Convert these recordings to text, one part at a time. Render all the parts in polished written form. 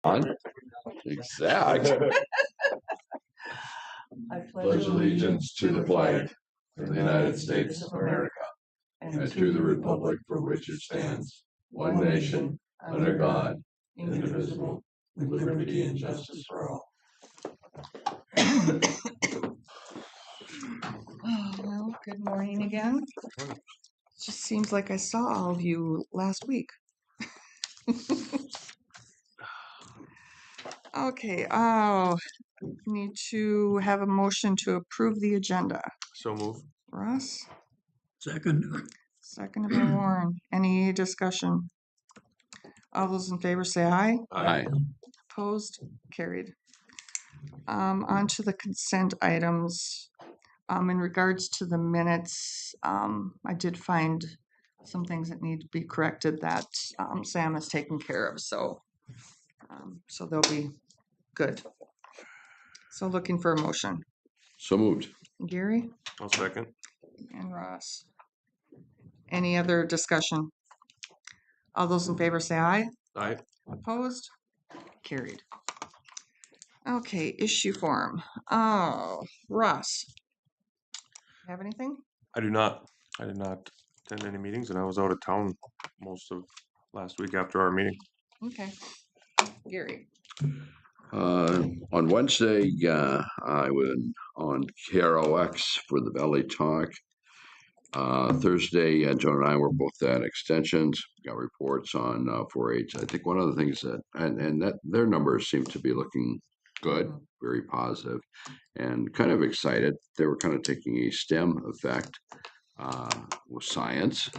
On? Exact. I Pledge allegiance to the flag of the United States of America and to the republic for which it stands, one nation, under God, indivisible, with liberty and justice for all. Well, good morning again. Just seems like I saw all of you last week. Okay, need to have a motion to approve the agenda. So move. Ross, Second. second by Warren. Any discussion? All those in favor say aye. Aye. Opposed? Carried. On to the consent items. In regards to the minutes, I did find some things that need to be corrected that Sam has taken care of, so they'll be good. So looking for a motion. So moved. Gary I'll second. and Ross. Any other discussion? All those in favor say aye. Aye. Opposed? Carried. Okay, issue form. Oh, Ross. Have anything? I do not. I did not attend any meetings, and I was out of town most of last week after our meeting. Okay. Gary. On Wednesday, I was on KROX for the Valley Talk. Thursday, Joan and I were both at Extensions, got reports on 4-H. I think one of the things that their numbers seem to be looking good, very positive, and kind of excited. They were kind of taking a STEM effect with science,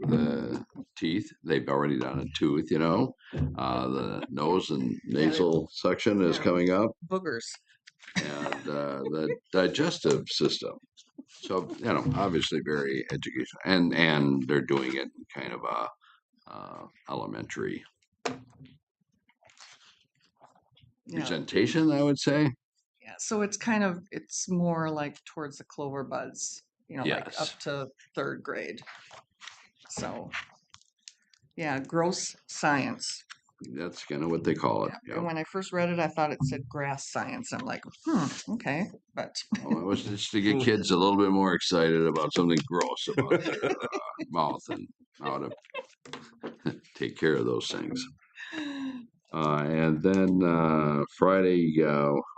the teeth. They've already done a tooth, the nose and nasal section is coming up, Boogers. and the digestive system. So, obviously very educational, and they're doing it in kind of a elementary presentation, I would say. Yeah, so it's more like towards the clover buds, like up Yes. to third grade. So, yeah, gross science. That's kind of what they call it. And when I first read it, I thought it said grass science. I'm like, okay, but Well, it was just to get kids a little bit more excited about something gross about their mouth and how to take care of those things. And then Friday,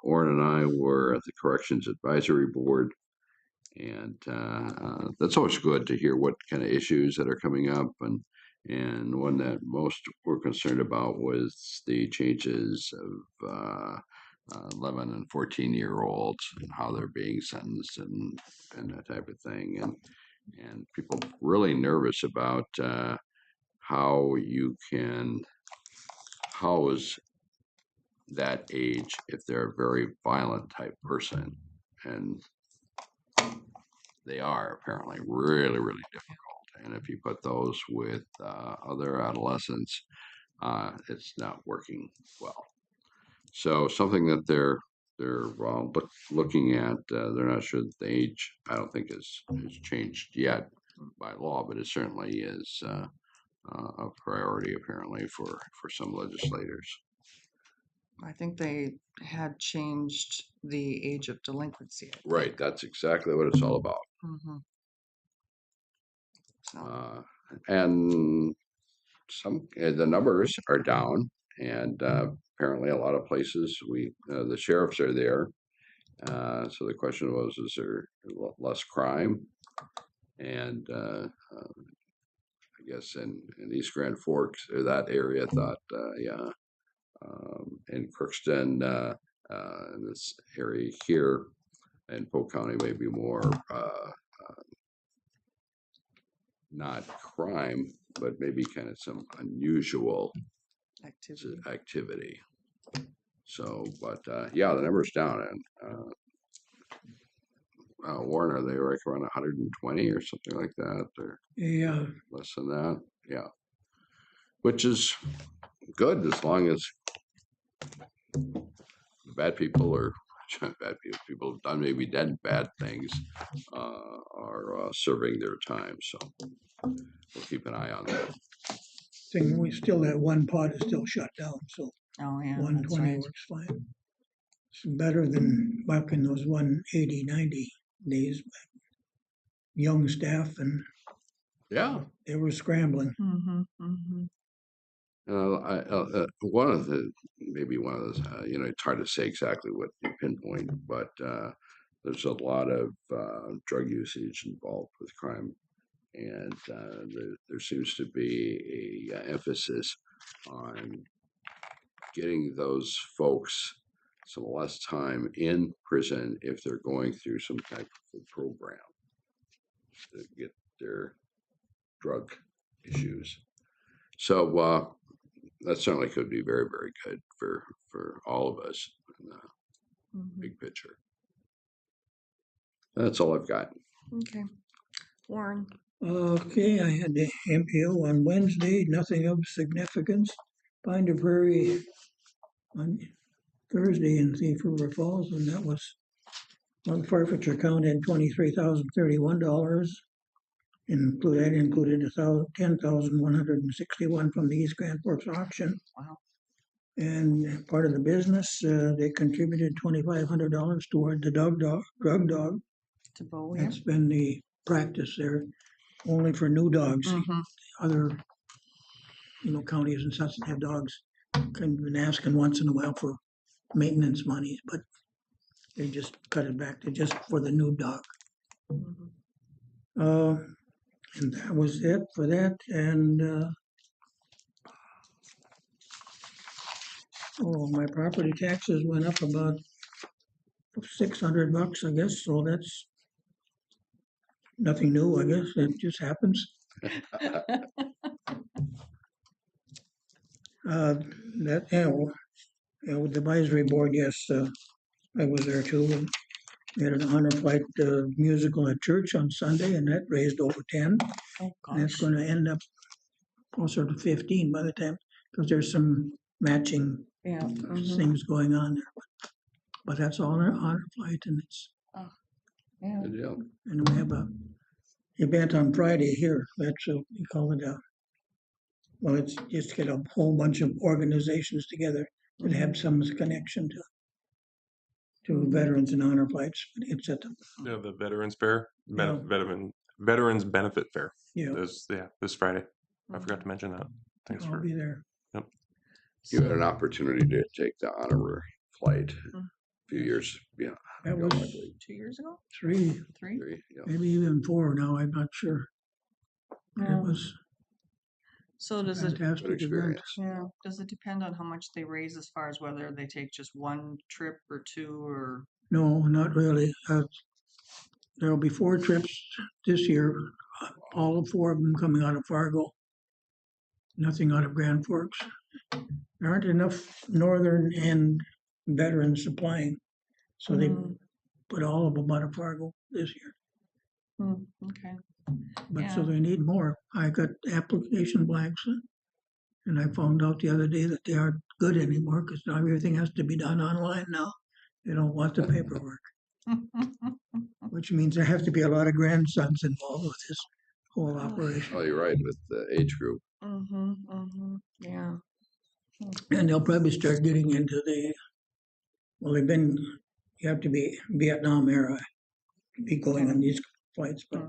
Warren and I were at the Corrections Advisory Board, and that's always good to hear what kind of issues that are coming up. And one that most were concerned about was the changes of 11 and 14-year-olds and how they're being sentenced and that type of thing. And people really nervous about how is that age if they're a very violent type person. And they are apparently really, really difficult. And if you put those with other adolescents, it's not working well. So something that they're looking at. They're not sure that the age, I don't think, is changed yet by law, but it certainly is a priority apparently for some legislators. I think they had changed the age of delinquency. Right, that's exactly what it's all about. Mm-hmm. So. And the numbers are down, and apparently a lot of places the sheriffs are there. So the question was, is there less crime? And I guess in East Grand Forks, or that area, thought, yeah. In Crookston, in this area here, in Polk County, maybe more not crime, but maybe kind of some unusual activity. So, but yeah, the number's down, and Warren, are they like around 120 or something like that, or less than that? Yeah, which is good as long as bad people or bad people have done maybe bad things are serving their time. So we'll keep an eye on that. thing, we still, that one pod is still shut down, so Oh, yeah, one that's twenty right. works fine. It's better than back in those 180, 90 days. Young staff and Yeah. they were scrambling. Mm-hmm, mm-hmm. One of the, maybe one of those, it's hard to say exactly what you pinpoint, but there's a lot of drug usage involved with crime. And there seems to be a emphasis on getting those folks some less time in prison if they're going through some type of program to get their drug issues. So that certainly could be very, very good for all of us in the Mm-hmm. big picture. That's all I've got. Okay. Warren. Okay, I had the MPO on Wednesday, nothing of significance. Pine Prairie on Thursday in Thief River Falls, and that was on the forfeiture count had $23,031. That included 10,161 from the East Grand Forks auction. Wow. And part of the business, they contributed $2,500 toward the drug dog. To Bo, yeah. That's been the practice there, only for new dogs. Mm-hmm. Other, counties and such that have dogs, kind of been asking once in a while for maintenance money, but they just cut it back to just for the new dog. Mm-hmm. And that was it for that. And my property taxes went up about $600, I guess. So that's nothing new, I guess. It just happens. With the advisory board, yes, I was there too. And we had an honor flight musical at church on Sunday, and that raised over 10. Oh, And that's gosh. going to end up closer to 15 by the time, because there's some matching Yeah. Mm-hmm. things going on there. But that's all an honor flight, and it's Yeah. Good deal. and we have a event on Friday here. That's we call it it's just get a whole bunch of organizations together that have some connection to veterans and honor flights. It's at The Veterans Fair, Yeah. Veterans Benefit Fair. Yeah. This Friday. I forgot to mention that. Thanks I'll for. be there. Yep. You had an opportunity to take the honorary flight a few years. Yeah. That was 2 years ago? three, Three? Yeah. maybe even 4 now. I'm not sure. Yeah. It was So does it? fantastic Good event. experience. Yeah. Does it depend on how much they raise as far as whether they take just one trip or two or? No, not really. There'll be 4 trips this year. All 4 of them coming out of Fargo. Nothing out of Grand Forks. There aren't enough northern end veterans supplying, so they put all of them out of Fargo this year. Okay. But so Yeah. they need more. I got application blanks, and I found out the other day that they aren't good anymore because now everything has to be done online now. They don't want the paperwork, which means there have to be a lot of grandsons involved with this whole operation. Oh, you're right with the age group. Yeah. And they'll probably start getting into you have to be Vietnam era to be going on these flights, but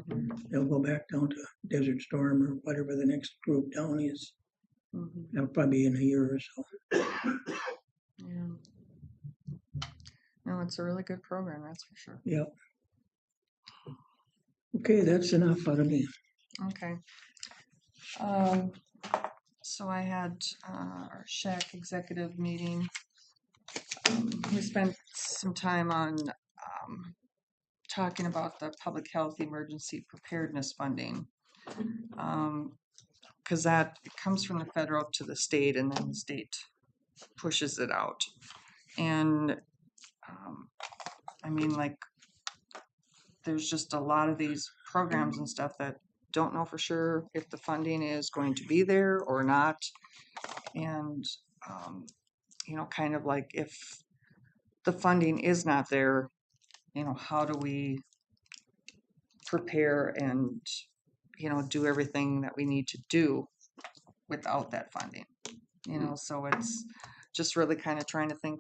they'll go back down to Desert Storm or whatever the next group down is. That'll probably be in a year or so. Yeah. No, it's a really good program, that's for sure. Yep. Okay, that's enough out of me. Okay. So I had our SHAC executive meeting. We spent some time on talking about the public health emergency preparedness funding. Because that comes from the federal to the state, and then the state pushes it out. And there's just a lot of these programs and stuff that don't know for sure if the funding is going to be there or not. And, kind of like if the funding is not there, how do we prepare and, do everything that we need to do without that funding. So it's just really kind of trying to think,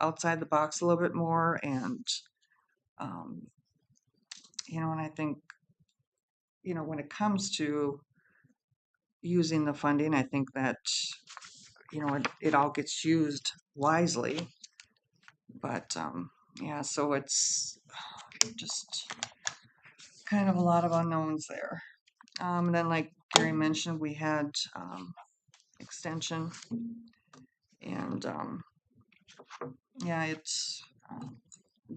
outside the box a little bit more, and um, and I think, when it comes to using the funding, I think that it all gets used wisely. But yeah, so it's just kind of a lot of unknowns there. And then, like Gary mentioned, we had extension, and yeah, it's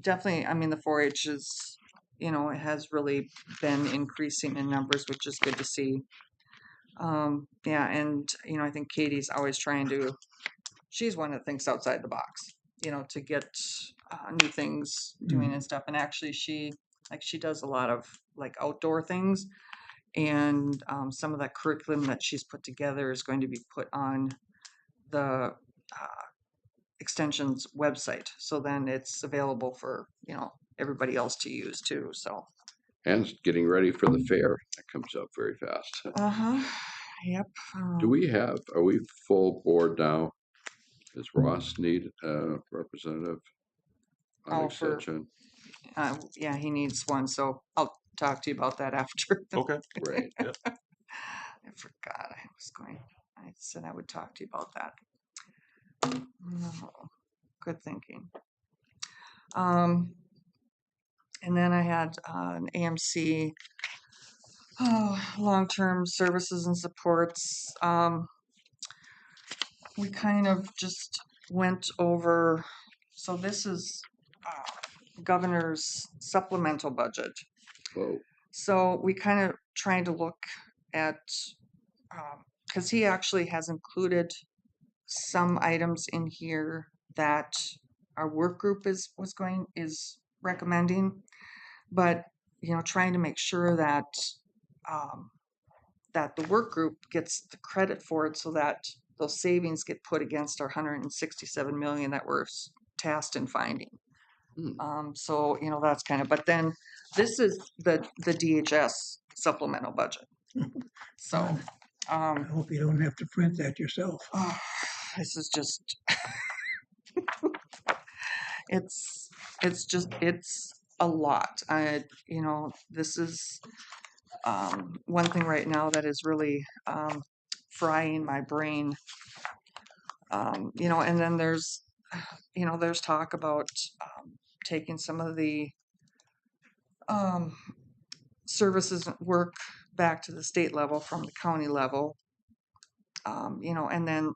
definitely. I mean, the 4-H is, it has really been increasing in numbers, which is good to see. Yeah, and I think Katie's always trying to. She's one that thinks outside the box, to get new things doing and stuff. And actually, she does a lot of like outdoor things, and some of that curriculum that she's put together is going to be put on the extension's website. So then it's available for everybody else to use too. So. And it's getting ready for the fair that comes up very fast. Uh-huh. Yep. Are we full board now? Does Ross need a representative on Oh, for extension? yeah, he needs one, so I'll talk to you about that after. Okay. Right. I forgot I said I would talk to you about that. No, good thinking. And then I had an AMC, long-term services and supports. We kind of just went over, so this is governor's supplemental budget. Whoa. So we kind of trying to look at, because he actually has included some items in here that our work group is recommending, but trying to make sure that that the work group gets the credit for it, so that those savings get put against our 167 million that we're tasked in finding. So that's kind of, but then this is the DHS supplemental budget. So I hope you don't have to print that yourself. this is just it's a lot. This is one thing right now that is really frying my brain. And then there's talk about taking some of the services work back to the state level from the county level. And then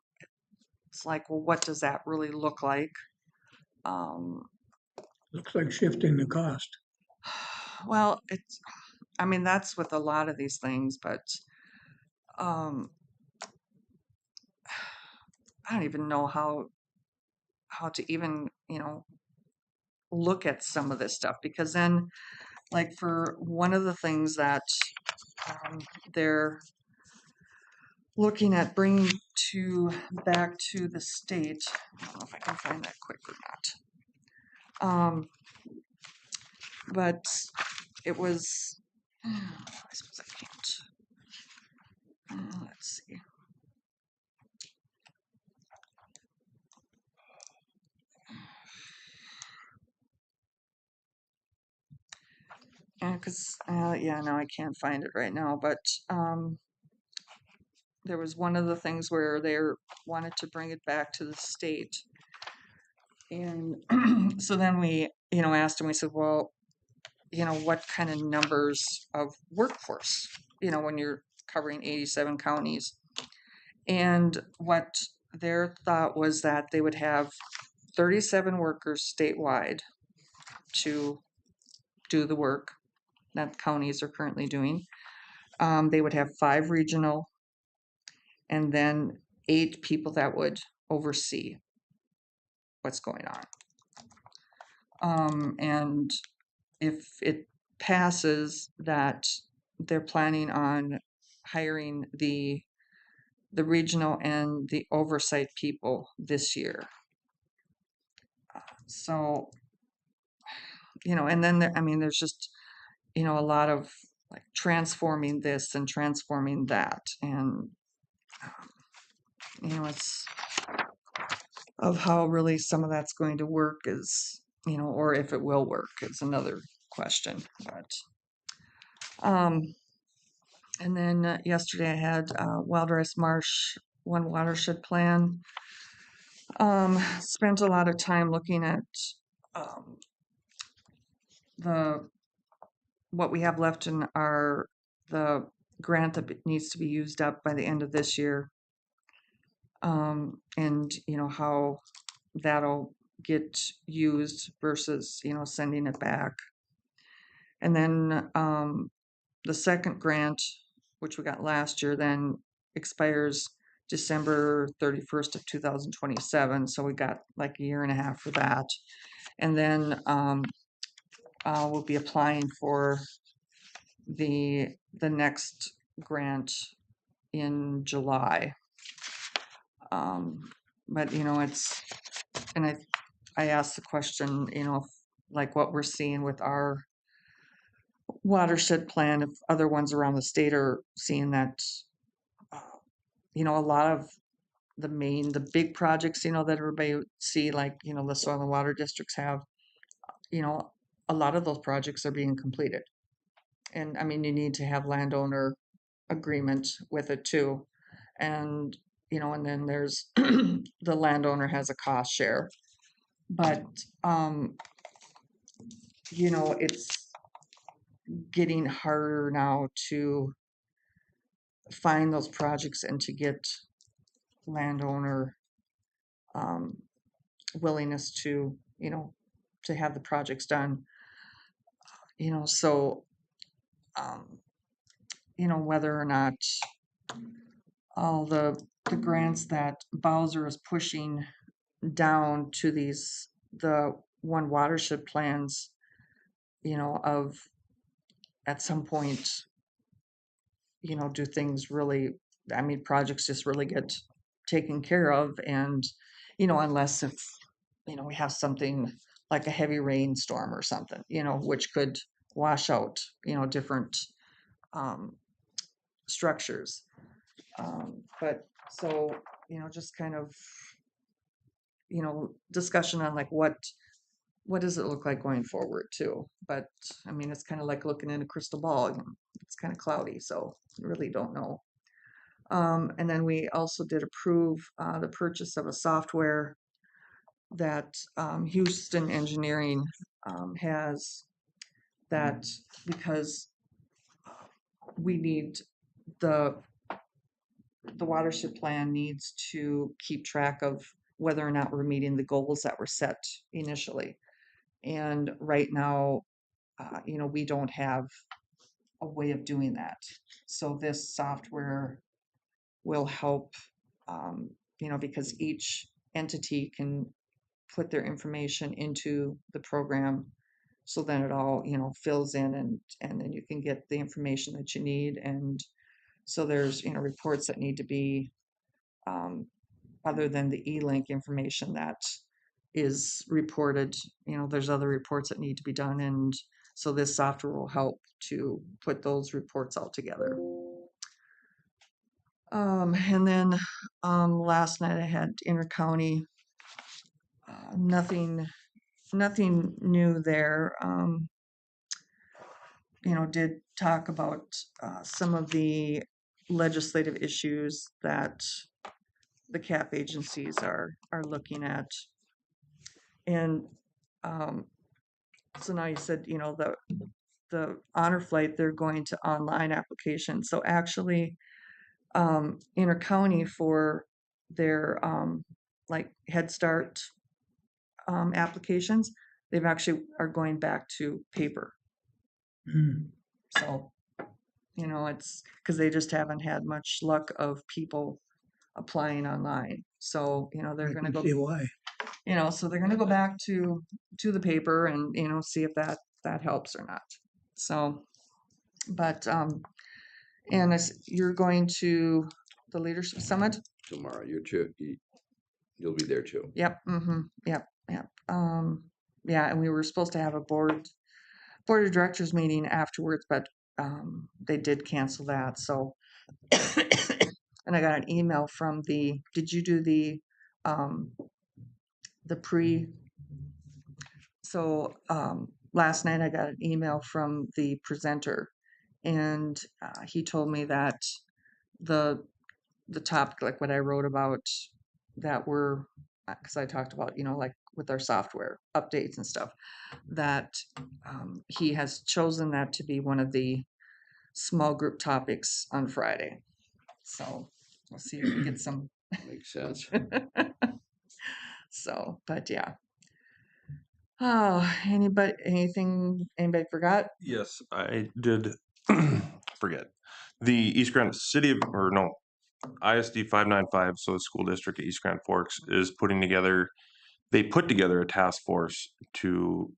it's like, well, what does that really look like? Looks like shifting the cost. Well, that's with a lot of these things, but I don't even know how to even, look at some of this stuff, because then, like, for one of the things that they're looking at bringing back to the state. I don't know if I can find that quick or not. But it was, I suppose I can't. Let's see. Because, yeah, no, I can't find it right now, but there was one of the things where they wanted to bring it back to the state. And so then we, asked him, we said, well, what kind of numbers of workforce, when you're covering 87 counties. And what their thought was that they would have 37 workers statewide to do the work that counties are currently doing. They would have 5 regional, and then 8 people that would oversee what's going on. And if it passes, that they're planning on hiring the regional and the oversight people this year. So, and then there's just, a lot of like transforming this and transforming that. And it's of how really some of that's going to work is, or if it will work is another question. But and then yesterday I had Wild Rice Marsh One Watershed Plan. Spent a lot of time looking at um, the what we have left in the grant that needs to be used up by the end of this year, and how that'll get used versus sending it back. And then the second grant, which we got last year, then expires December 31st of 2027. So we got like a year and a half for that. And then we'll be applying for the next grant in July. But it's, and I asked the question, like what we're seeing with our watershed plan, if other ones around the state are seeing that, a lot of the big projects, that everybody would see, like, the soil and water districts have, a lot of those projects are being completed. And I mean, you need to have landowner agreement with it too. And, and then there's the landowner has a cost share. But, it's getting harder now to find those projects and to get landowner willingness to, to have the projects done. So, whether or not all the grants that Bowser is pushing down to the one watershed plans, of at some point, do things really, I mean, projects just really get taken care of. And, unless if, we have something like a heavy rainstorm or something, which could wash out, different structures. But so, just kind of, discussion on like what does it look like going forward too. But I mean, it's kind of like looking in a crystal ball. It's kind of cloudy, so I really don't know. And then we also did approve the purchase of a software that Houston Engineering has, that because we need the watershed plan needs to keep track of whether or not we're meeting the goals that were set initially. And right now, we don't have a way of doing that. So this software will help, because each entity can put their information into the program, so then it all, fills in, and then you can get the information that you need. And so there's, reports that need to be, other than the e-link information that is reported, there's other reports that need to be done. And so this software will help to put those reports all together. And then last night I had intercounty, nothing new there. Did talk about some of the legislative issues that the CAP agencies are looking at. And so now you said, the honor flight, they're going to online application. So actually, intercounty for their like Head Start applications, they've actually are going back to paper. So, it's because they just haven't had much luck of people applying online. So, they're going to go. See why. So they're going to go back to the paper and see if that helps or not. So, but and you're going to the leadership summit Tomorrow, you'll be there too. Yep. Yep. Yeah, and we were supposed to have a board of directors meeting afterwards, but they did cancel that. So and I got an email from did you do the pre? So last night I got an email from the presenter, and he told me that the topic, like what I wrote about, that were, because I talked about, like with our software updates and stuff, that he has chosen that to be one of the small group topics on Friday. So we'll see if we get some. Makes sense. So, but yeah. Oh, anybody forgot? Yes, I did forget. The East Grand City of, or no, ISD 595, so the school district of East Grand Forks is they put together a task force to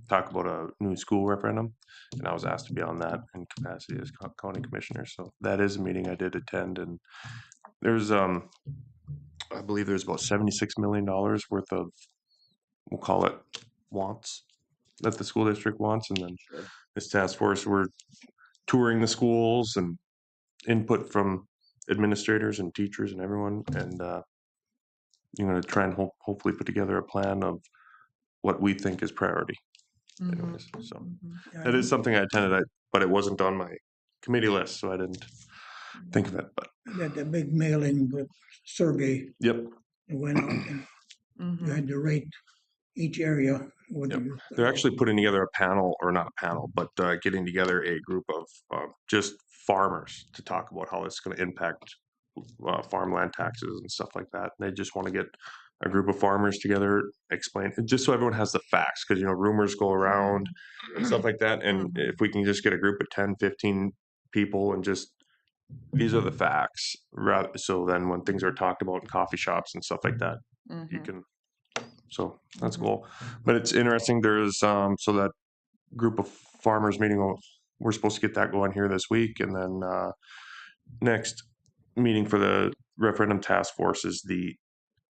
talk about a new school referendum. And I was asked to be on that in capacity as county commissioner. So that is a meeting I did attend. And there's, I believe there's about $76 million worth of, we'll call it wants that the school district wants. And then this task force, we're touring the schools and input from administrators and teachers and everyone. And you're going to try and hopefully put together a plan of what we think is priority. Anyways, so Yeah, that is something I attended, but it wasn't on my committee list, so I didn't think of it. But that big mailing survey yep, that went out, and you had to rate each area. Whether Yep. you- they're actually putting together a panel, or not a panel, but getting together a group of just farmers to talk about how it's going to impact farmland taxes and stuff like that. They just want to get a group of farmers together, explain, just so everyone has the facts, because rumors go around and stuff like that. And if we can just get a group of 10, 15 people and just these are the facts, so then when things are talked about in coffee shops and stuff like that, you can. So that's cool. But it's interesting. There's so that group of farmers meeting, we're supposed to get that going here this week, and then next meeting for the referendum task force is the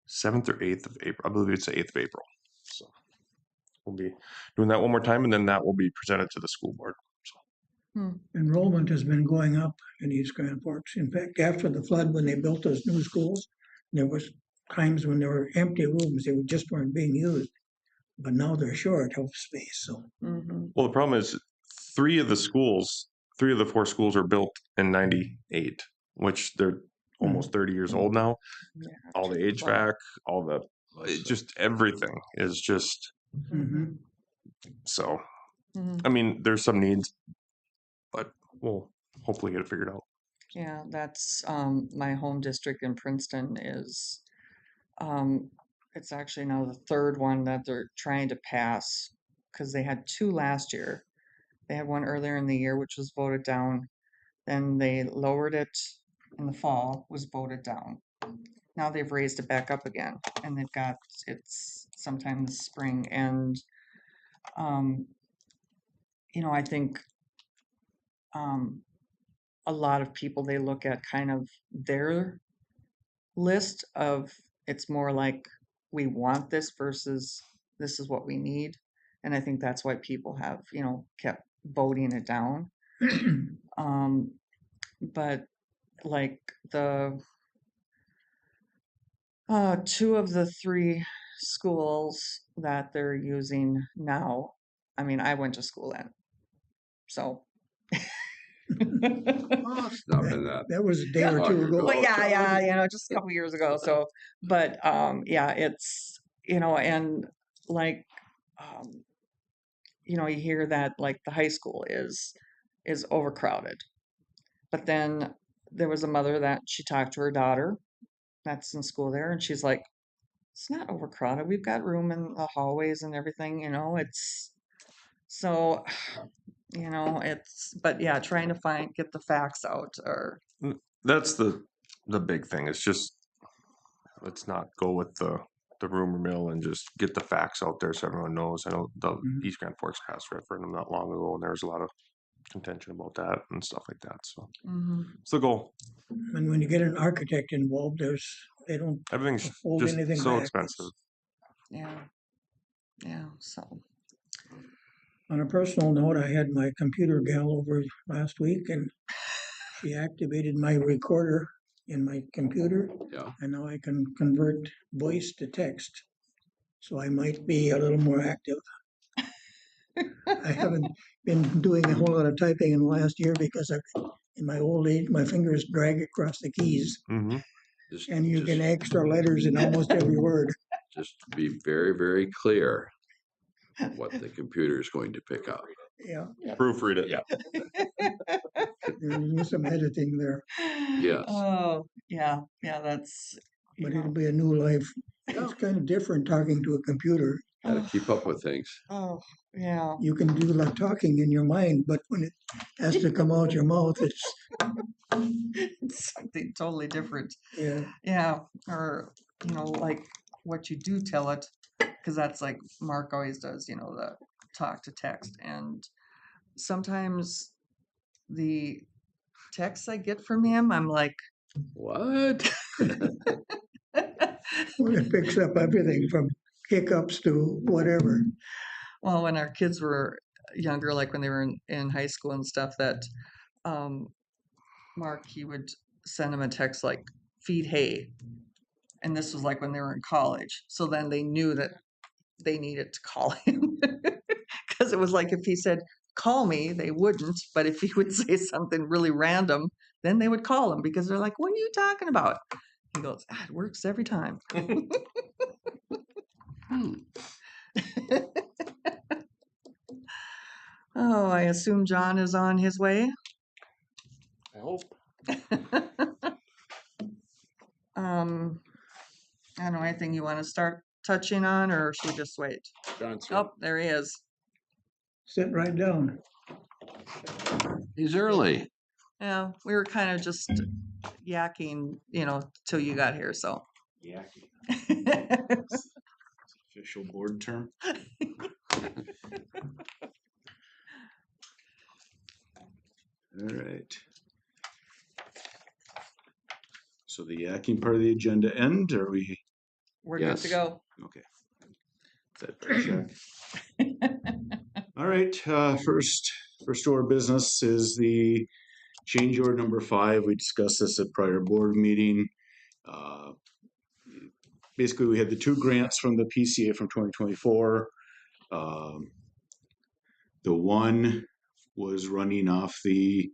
7th or 8th of April. I believe it's the 8th of April. So we'll be doing that one more time, and then that will be presented to the school board. So Enrollment has been going up in East Grand Forks. In fact, after the flood, when they built those new schools, there was times when there were empty rooms, they just weren't being used. But now they're short of space, so. well, the problem is three of the 4 schools were built in '98, which they're almost 30 years old now. All the HVAC, all the just everything is just so. I mean, there's some needs, but we'll hopefully get it figured out. Yeah, that's my home district in Princeton is it's actually now the third one that they're trying to pass, because they had 2 last year. They had one earlier in the year, which was voted down. Then they lowered it in the fall, was voted down. Now they've raised it back up again, and they've got it's sometime this spring. And I think a lot of people, they look at kind of their list of, it's more like we want this versus this is what we need. And I think that's why people have, kept voting it down. But like the 2 of the 3 schools that they're using now, I mean, I went to school in, so. It's not been that. That was a day or two ago. Well, yeah, just a couple years ago. So, but yeah, it's and like you hear that like the high school is overcrowded, but then there was a mother that she talked to her daughter that's in school there, and she's like, it's not overcrowded. We've got room in the hallways and everything. It's so. It's, but yeah, trying to get the facts out, or That's the big thing. It's just let's not go with the rumor mill and just get the facts out there so everyone knows. I know the East Grand Forks passed referendum not long ago, and there was a lot of contention about that and stuff like that. So it's the goal. And when you get an architect involved, they don't Everything's hold just anything so back. expensive. yeah, so. On a personal note, I had my computer gal over last week, and she activated my recorder in my computer, Yeah. and now I can convert voice to text. So I might be a little more active. I haven't been doing a whole lot of typing in the last year because in my old age, my fingers drag across the keys, Mm-hmm. Just, and you just, get extra letters in almost every word. just be very, very clear what the computer is going to pick up. Yeah, Proofread it. Yeah. there's some editing there, Yes. Oh, yeah, that's, but yeah. it'll be a new life. Yeah. It's kind of different talking to a computer. Got to keep up with things. Oh, yeah. You can do a lot of talking in your mind, but when it has to come out your mouth, it's, It's something totally different. yeah. Yeah, or, like what you do tell it, because that's like Mark always does, the talk to text. And sometimes the texts I get from him, I'm like, What? Well, it picks up everything from hiccups to whatever. well, when our kids were younger, like when they were in high school and stuff, that Mark, he would send them a text like, feed hay. And this was like when they were in college. So then they knew that they needed to call him. Because it was like if he said, call me, they wouldn't. But if he would say something really random, then they would call him because they're like, what are you talking about? He goes, it works every time. Hmm. Oh, I assume John is on his way. I hope. I don't know, anything you want to start touching on, or should we just wait? John's Oh, there he is. Sit right down. He's early. Yeah, we were kind of just yakking, till you got here, so. Yaki. Official board term. All right. So the yakking part of the agenda end, or we, We're good to Yes. go. okay. Is that check? All right, first order of business is the change order number 5. We discussed this at prior board meeting. Uh, Basically, we had the 2 grants from the PCA from 2024. The one was running off the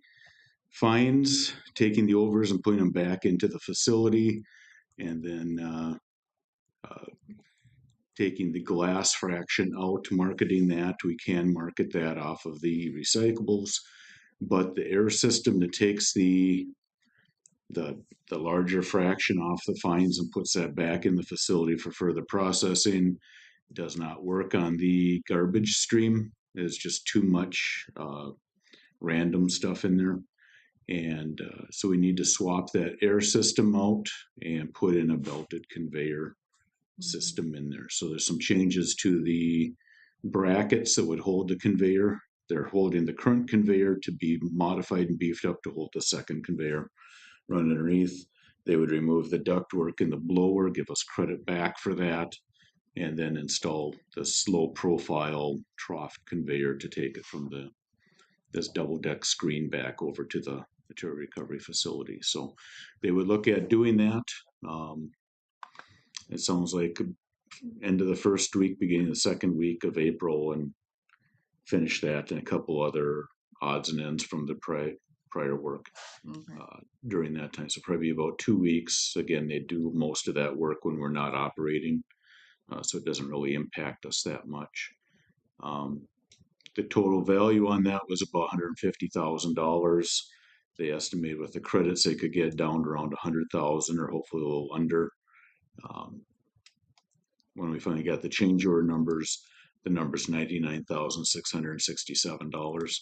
fines, taking the overs and putting them back into the facility, and then taking the glass fraction out, marketing that. We can market that off of the recyclables, but the air system that takes the larger fraction off the fines and puts that back in the facility for further processing does not work on the garbage stream. There's just too much random stuff in there. And so we need to swap that air system out and put in a belted conveyor system in there. So there's some changes to the brackets that would hold the conveyor. They're holding the current conveyor to be modified and beefed up to hold the second conveyor run underneath. They would remove the ductwork in the blower, give us credit back for that, and then install the slow profile trough conveyor to take it from this double deck screen back over to the material recovery facility. So they would look at doing that. It sounds like end of the first week, beginning of the second week of April, and finish that and a couple other odds and ends from the prior work during that time. So probably about 2 weeks. Again, they do most of that work when we're not operating, so it doesn't really impact us that much. The total value on that was about $150,000. They estimated with the credits they could get down to around $100,000 or hopefully a little under. When we finally got the change order numbers, the number's $99,667.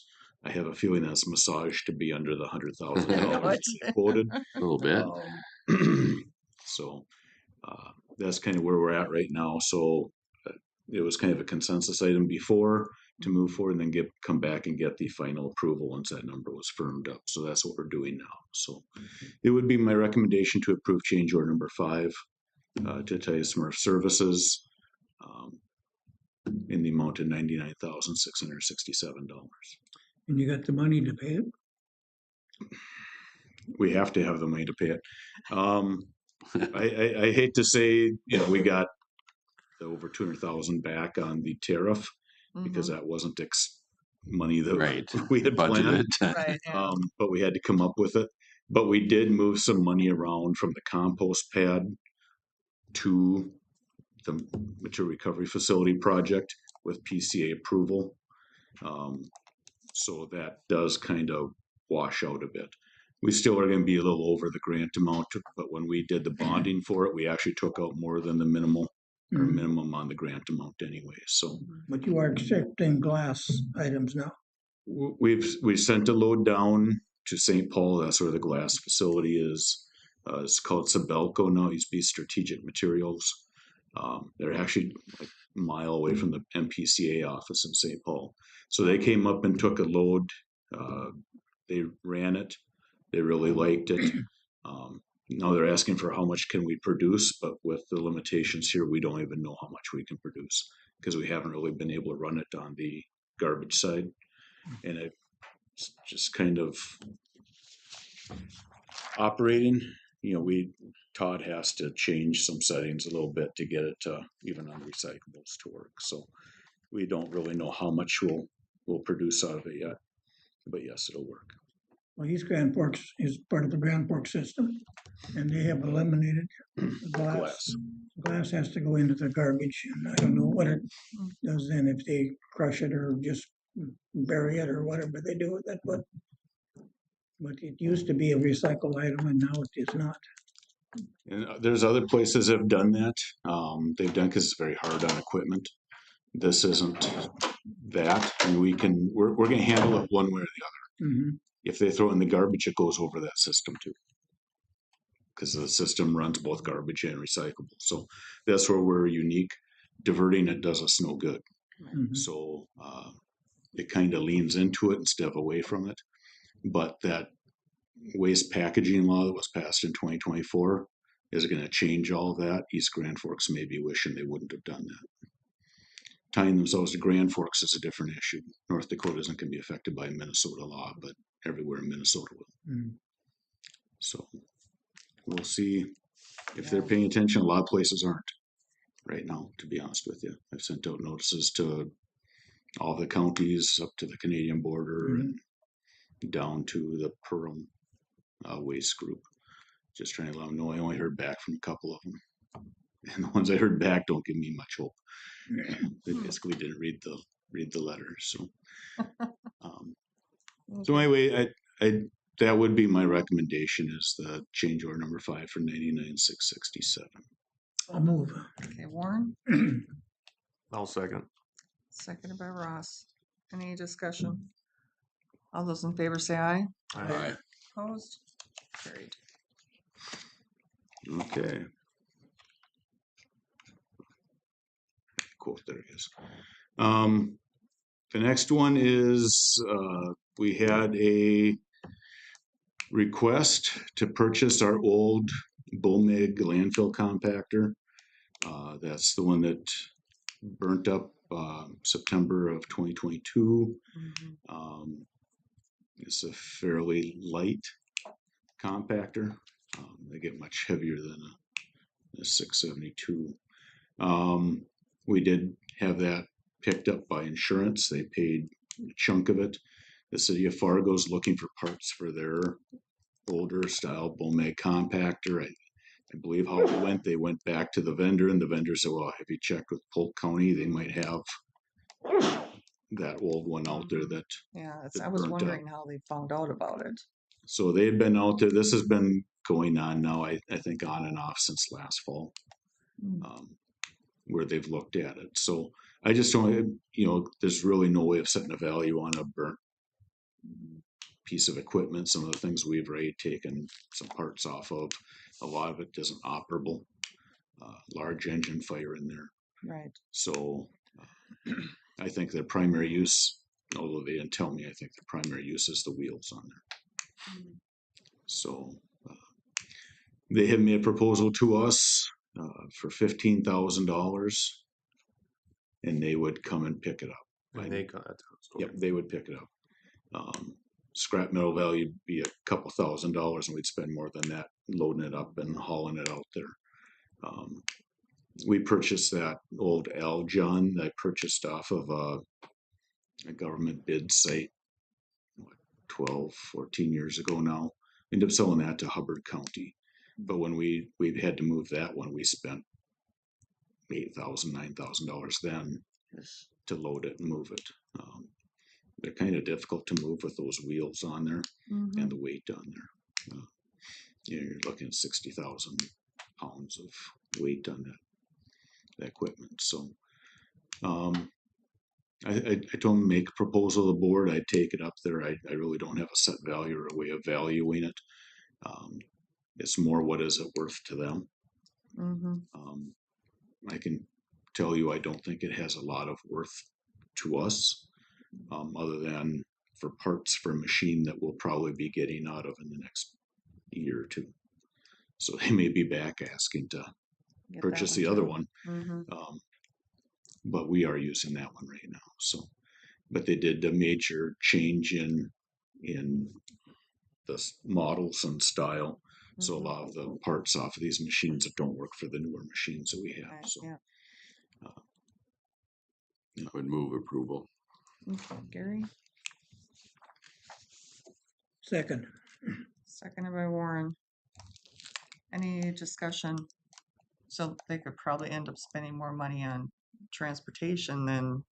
I have a feeling that's massaged to be under the $100,000 quoted. A little bit. So that's kind of where we're at right now. So it was kind of a consensus item before to move forward and then come back and get the final approval once that number was firmed up. So that's what we're doing now. So it would be my recommendation to approve change order number 5 to Titus Smurf Services in the amount of $99,667. And you got the money to pay it? we have to have the money to pay it. I hate to say, we got the over 200,000 back on the tariff because Mhm. that wasn't money that Right. we had planned. Budgeted. Right, yeah. But we had to come up with it. But we did move some money around from the compost pad to the material recovery facility project with PCA approval. So that does kind of wash out a bit. We still are going to be a little over the grant amount, but when we did the bonding for it, we actually took out more than the minimum on the grant amount anyway. So But you are accepting glass items now. we sent a load down to St. Paul. That's where the glass facility is. It's called Sabelco now. It used to be Strategic Materials. They're actually like a mile away from the MPCA office in St. Paul. So they came up and took a load. They ran it. They really liked it. Now they're asking for how much can we produce, but with the limitations here, we don't even know how much we can produce because we haven't really been able to run it on the garbage side. And it's just kind of operating. Todd has to change some settings a little bit to get it even on recyclables to work. So we don't really know how much we'll produce out of it yet, but yes, it'll work. Well, East Grand Forks is part of the Grand Forks system, and they have eliminated glass. Glass has to go into the garbage, and I don't know what it does then, if they crush it or just bury it or whatever they do with it, but it used to be a recycled item, and now it is not. And there's other places that have done that. They've done because it's very hard on equipment. This isn't that, and we're going to handle it one way or the other. Mm-hmm. If they throw it in the garbage, it goes over that system too, because the system runs both garbage and recyclable. So that's where we're unique. Diverting it does us no good. Mm-hmm. So it kind of leans into it instead of away from it. But that waste packaging law that was passed in 2024 is going to change all of that. East Grand Forks may be wishing they wouldn't have done that. Tying themselves to Grand Forks is a different issue. North Dakota isn't going to be affected by Minnesota law, but everywhere in Minnesota will. Mm-hmm. So we'll see if they're paying attention. A lot of places aren't right now, to be honest with you. I've sent out notices to all the counties up to the Canadian border and down to the Perham waste group. Just trying to let them know I only heard back from a couple of them. And the ones I heard back don't give me much hope. They basically didn't read the letter. So, so anyway, I that would be my recommendation is the change order number 5 for 99,667. I'll move. Okay, Warren, I'll second. seconded by Ross. Any discussion? All those in favor say aye. Aye. Opposed? Carried. Okay. Quote, there it is. The next one is we had a request to purchase our old Bomeg landfill compactor. That's the one that burnt up September of 2022. It's a fairly light compactor. They get much heavier than a 672. We did have that picked up by insurance. They paid a chunk of it. The city of Fargo is looking for parts for their older style Bomeg compactor. I believe how it went, they went back to the vendor and the vendor said, well, have you checked with Polk County? They might have that old one out there that I was wondering how they found out about it. So they've been out there. This has been going on now, I think on and off since last fall, where they've looked at it. So I just don't, there's really no way of setting a value on a burnt piece of equipment. Some of the things we've already taken some parts off of, a lot of it isn't operable. Large engine fire in there. Right. So I think their primary use, although they didn't tell me, I think the primary use is the wheels on there. So they have made a proposal to us for $15,000, and they would come and pick it up. And they got it. Yep, they would pick it up. scrap metal value would be a couple $1,000 and we'd spend more than that loading it up and hauling it out there. We purchased that old John that I purchased off of a government bid site 12, 14 years ago now. Ended up selling that to Hubbard County. But when we had to move that one, we spent $8,000, $9,000 then to load it and move it. They're kind of difficult to move with those wheels on there and the weight on there. You're looking at 60,000 pounds of weight on that equipment. So I told them make a proposal to the board. I'd take it up there. I really don't have a set value or a way of valuing it. It's more what is it worth to them. I can tell you I don't think it has a lot of worth to us, other than for parts for a machine that we'll probably be getting out of in the next year or two. So they may be back asking to purchase the other one. But we are using that one right now. So, but they did a major change in the models and style. So a lot of the parts off of these machines that don't work for the newer machines that we have. Right, So I would move approval. Okay, Gary, Second. seconded by Warren. Any discussion? So they could probably end up spending more money on transportation than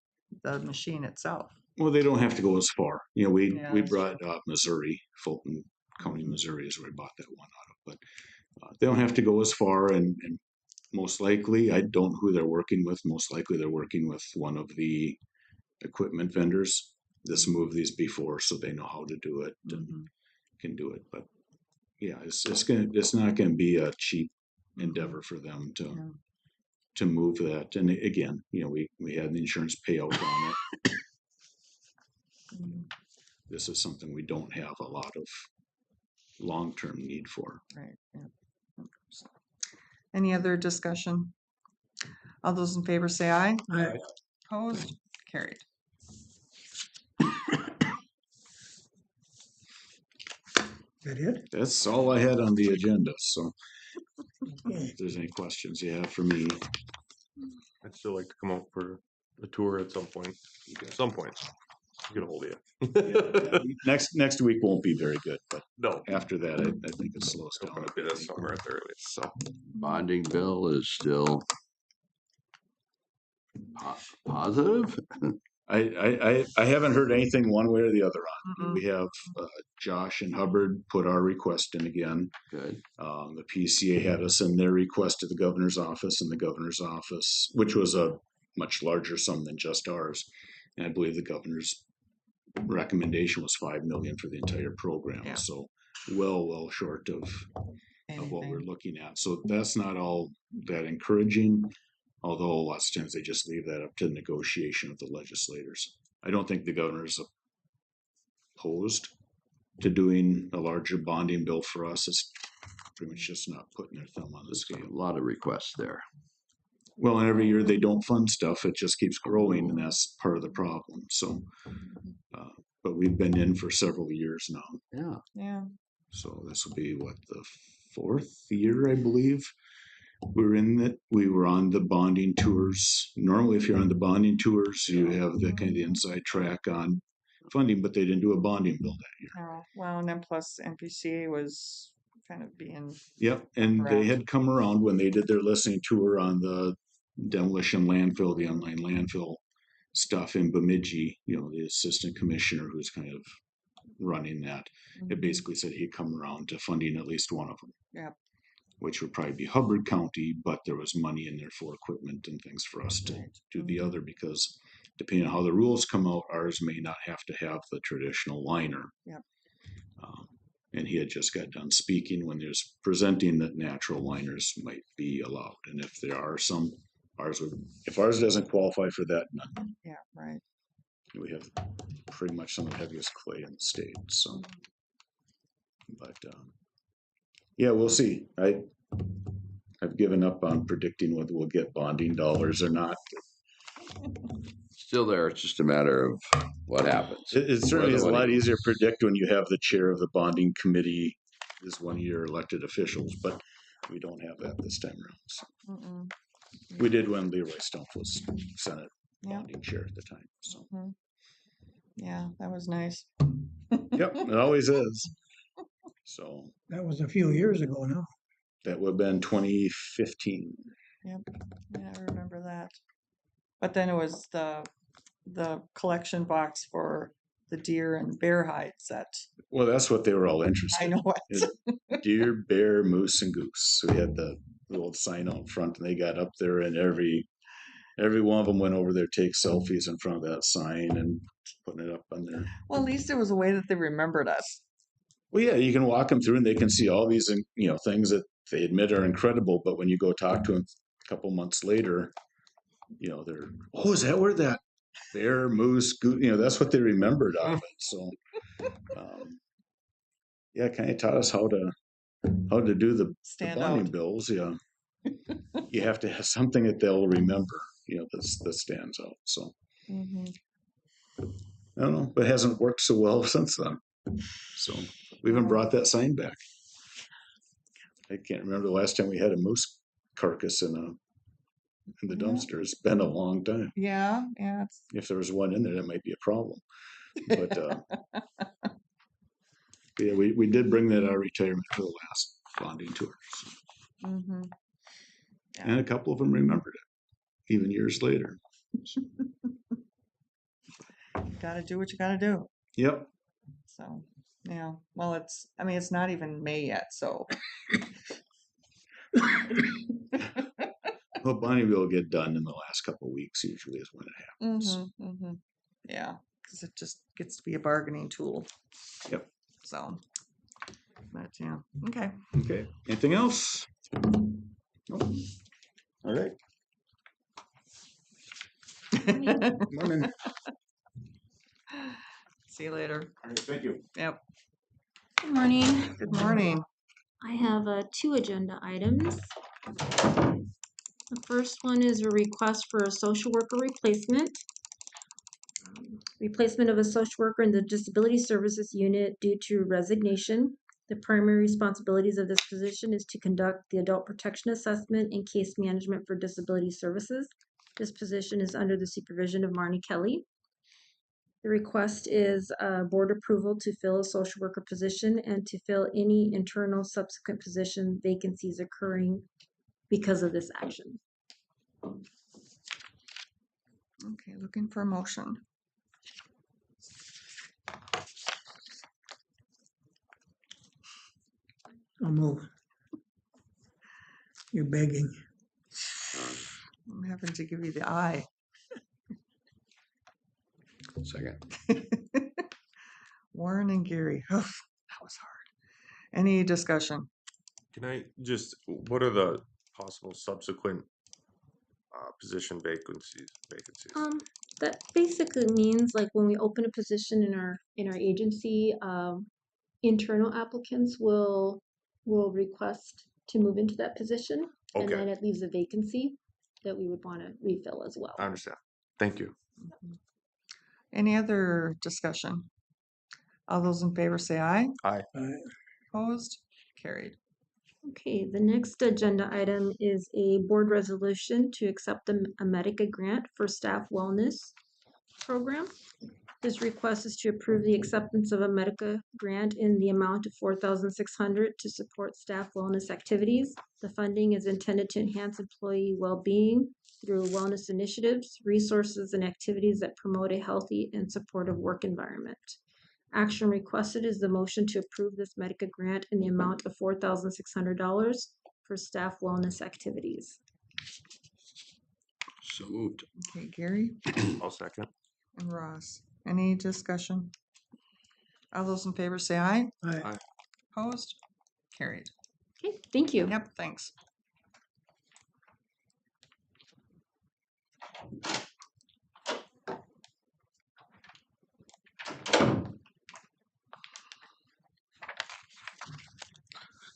the machine itself. well, they don't have to go as far. You know, we that's brought Missouri, Fulton County, Missouri is where we bought that one out of. But they don't have to go as far, and most likely, I don't know who they're working with. Most likely, they're working with one of the equipment vendors that's moved these before, so they know how to do it and can do it. But yeah, it's not gonna be a cheap endeavor for them to move that. And again, you know, we had the insurance payout on it. This is something we don't have a lot of long-term need for. Right, yeah. Any other discussion? All those in favor say aye. Aye. Opposed? Carried. That it? That's all I had on the agenda. So Okay. if there's any questions you have for me, I'd still like to come out for a tour at some point. Get a hold of you. next week won't be very good, but No, after that, I think it slows it's down. gonna be this summer at the earliest. So Bonding bill is still positive. I haven't heard anything one way or the other on. We have Josh and Hubbard put our request in again. Good. The PCA had us in their request to the governor's office, and the governor's office, which was a much larger sum than just ours, and I believe the governor's recommendation was $5 million for the entire program. Yeah. So well short of what we're looking at. So that's not all that encouraging. Although lots of times they just leave that up to negotiation of the legislators. I don't think the governor is opposed to doing a larger bonding bill for us. It's pretty much just not putting their thumb on the scale. A lot of requests there. Well, and every year they don't fund stuff. It just keeps growing, and that's part of the problem. So, but we've been in for several years now. Yeah. Yeah. So this will be what, the 4th year, I believe. We're in that. We were on the bonding tours. Normally, if you're on the bonding tours, you have the kind of the inside track on funding, but they didn't do a bonding bill that year. Oh, well, and then plus NPCA was kind of being. Yep, and they had come around when they did their listening tour on the demolition landfill, the online landfill stuff in Bemidji. You know, the assistant commissioner who's kind of running that. It basically said he'd come around to funding at least one of them. Yep. Which would probably be Hubbard County, but there was money in there for equipment and things for us to do the other, because depending on how the rules come out, ours may not have to have the traditional liner. Yep. And he had just got done speaking when there's presenting that natural liners might be allowed. And if there are some, if ours doesn't qualify for that, none. Yeah, right. We have pretty much some of the heaviest clay in the state. So, but yeah, we'll see. I've given up on predicting whether we'll get bonding dollars or not. Still there. It's just a matter of what happens. It certainly Where is the a money lot easier goes. to predict when you have the chair of the bonding committee is one of your elected officials, but we don't have that this time around. So Mm-mm. we did when Leroy Stump was Senate Yep. bonding chair at the time. So Mhm. Yeah, that was nice. yep, it always is. So That was a few years ago now. that would have been 2015. Yep, yeah, I remember that. But then it was the collection box for the deer and bear hides that, Well, that's what they were all interested I in. know what. Deer, bear, moose, and goose. So we had the old sign out front, and they got up there, and every one of them went over there, take selfies in front of that sign, and putting it up on there. Well, at least it was a way that they remembered us. Well, yeah, you can walk them through, and they can see all these, things that they admit are incredible. But when you go talk to them a couple months later, they're, oh, is that where that bear, moose, goose? That's what they remembered of it. So, yeah, it kind of taught us how to do the Stand bonding out. bills. Yeah, you have to have something that they'll remember. That stands out. So Hmm. I don't know, but it hasn't worked so well since then. So we haven't brought that sign back. I can't remember the last time we had a moose carcass in the Yeah. dumpster. It's been a long time. Yeah, yeah. If there was one in there, that might be a problem. But yeah, we did bring that out of retirement for the last bonding tour. So. Mm-hmm. And a couple of them remembered it, even years later. Gotta do what you gotta do. Yep. So, yeah. Well, it's not even May yet, so. Well, bonding will get done in the last couple of weeks. Usually is when it happens. Mm-hmm, mm-hmm. Yeah, because it just gets to be a bargaining tool. Yep. So, but yeah, okay. Okay. Anything else? Nope. All right. Morning. See you later. All right. Thank you. Yep. Good morning. Good morning. I have two agenda items. The first one is a request for a social worker replacement. Replacement of a social worker in the Disability Services Unit due to resignation. The primary responsibilities of this position is to conduct the adult protection assessment and case management for disability services. This position is under the supervision of Marnie Kelly. The request is board approval to fill a social worker position and to fill any internal subsequent position vacancies occurring because of this action. Okay, looking for a motion. I'll move. You're begging. I'm having to give you the eye. Second. Warren and Gary. That was hard. Any discussion? Can I just, what are the possible subsequent position vacancies? That basically means like when we open a position in our agency, internal applicants will request to move into that position, and Okay. then it leaves a vacancy that we would want to refill as well. I understand. Thank you. Any other discussion? All those in favor say aye. Aye. Opposed? Carried. Okay, the next agenda item is a board resolution to accept a Medica grant for staff wellness program. This request is to approve the acceptance of a Medica grant in the amount of $4,600 to support staff wellness activities. The funding is intended to enhance employee well-being through wellness initiatives, resources, and activities that promote a healthy and supportive work environment. Action requested is the motion to approve this Medica grant in the amount of $4,600 for staff wellness activities. So moved. Okay, Gary I'll second. and Ross. Any discussion? All those in favor say aye. Aye. Opposed? Carried. Okay, thank you. Yep, thanks.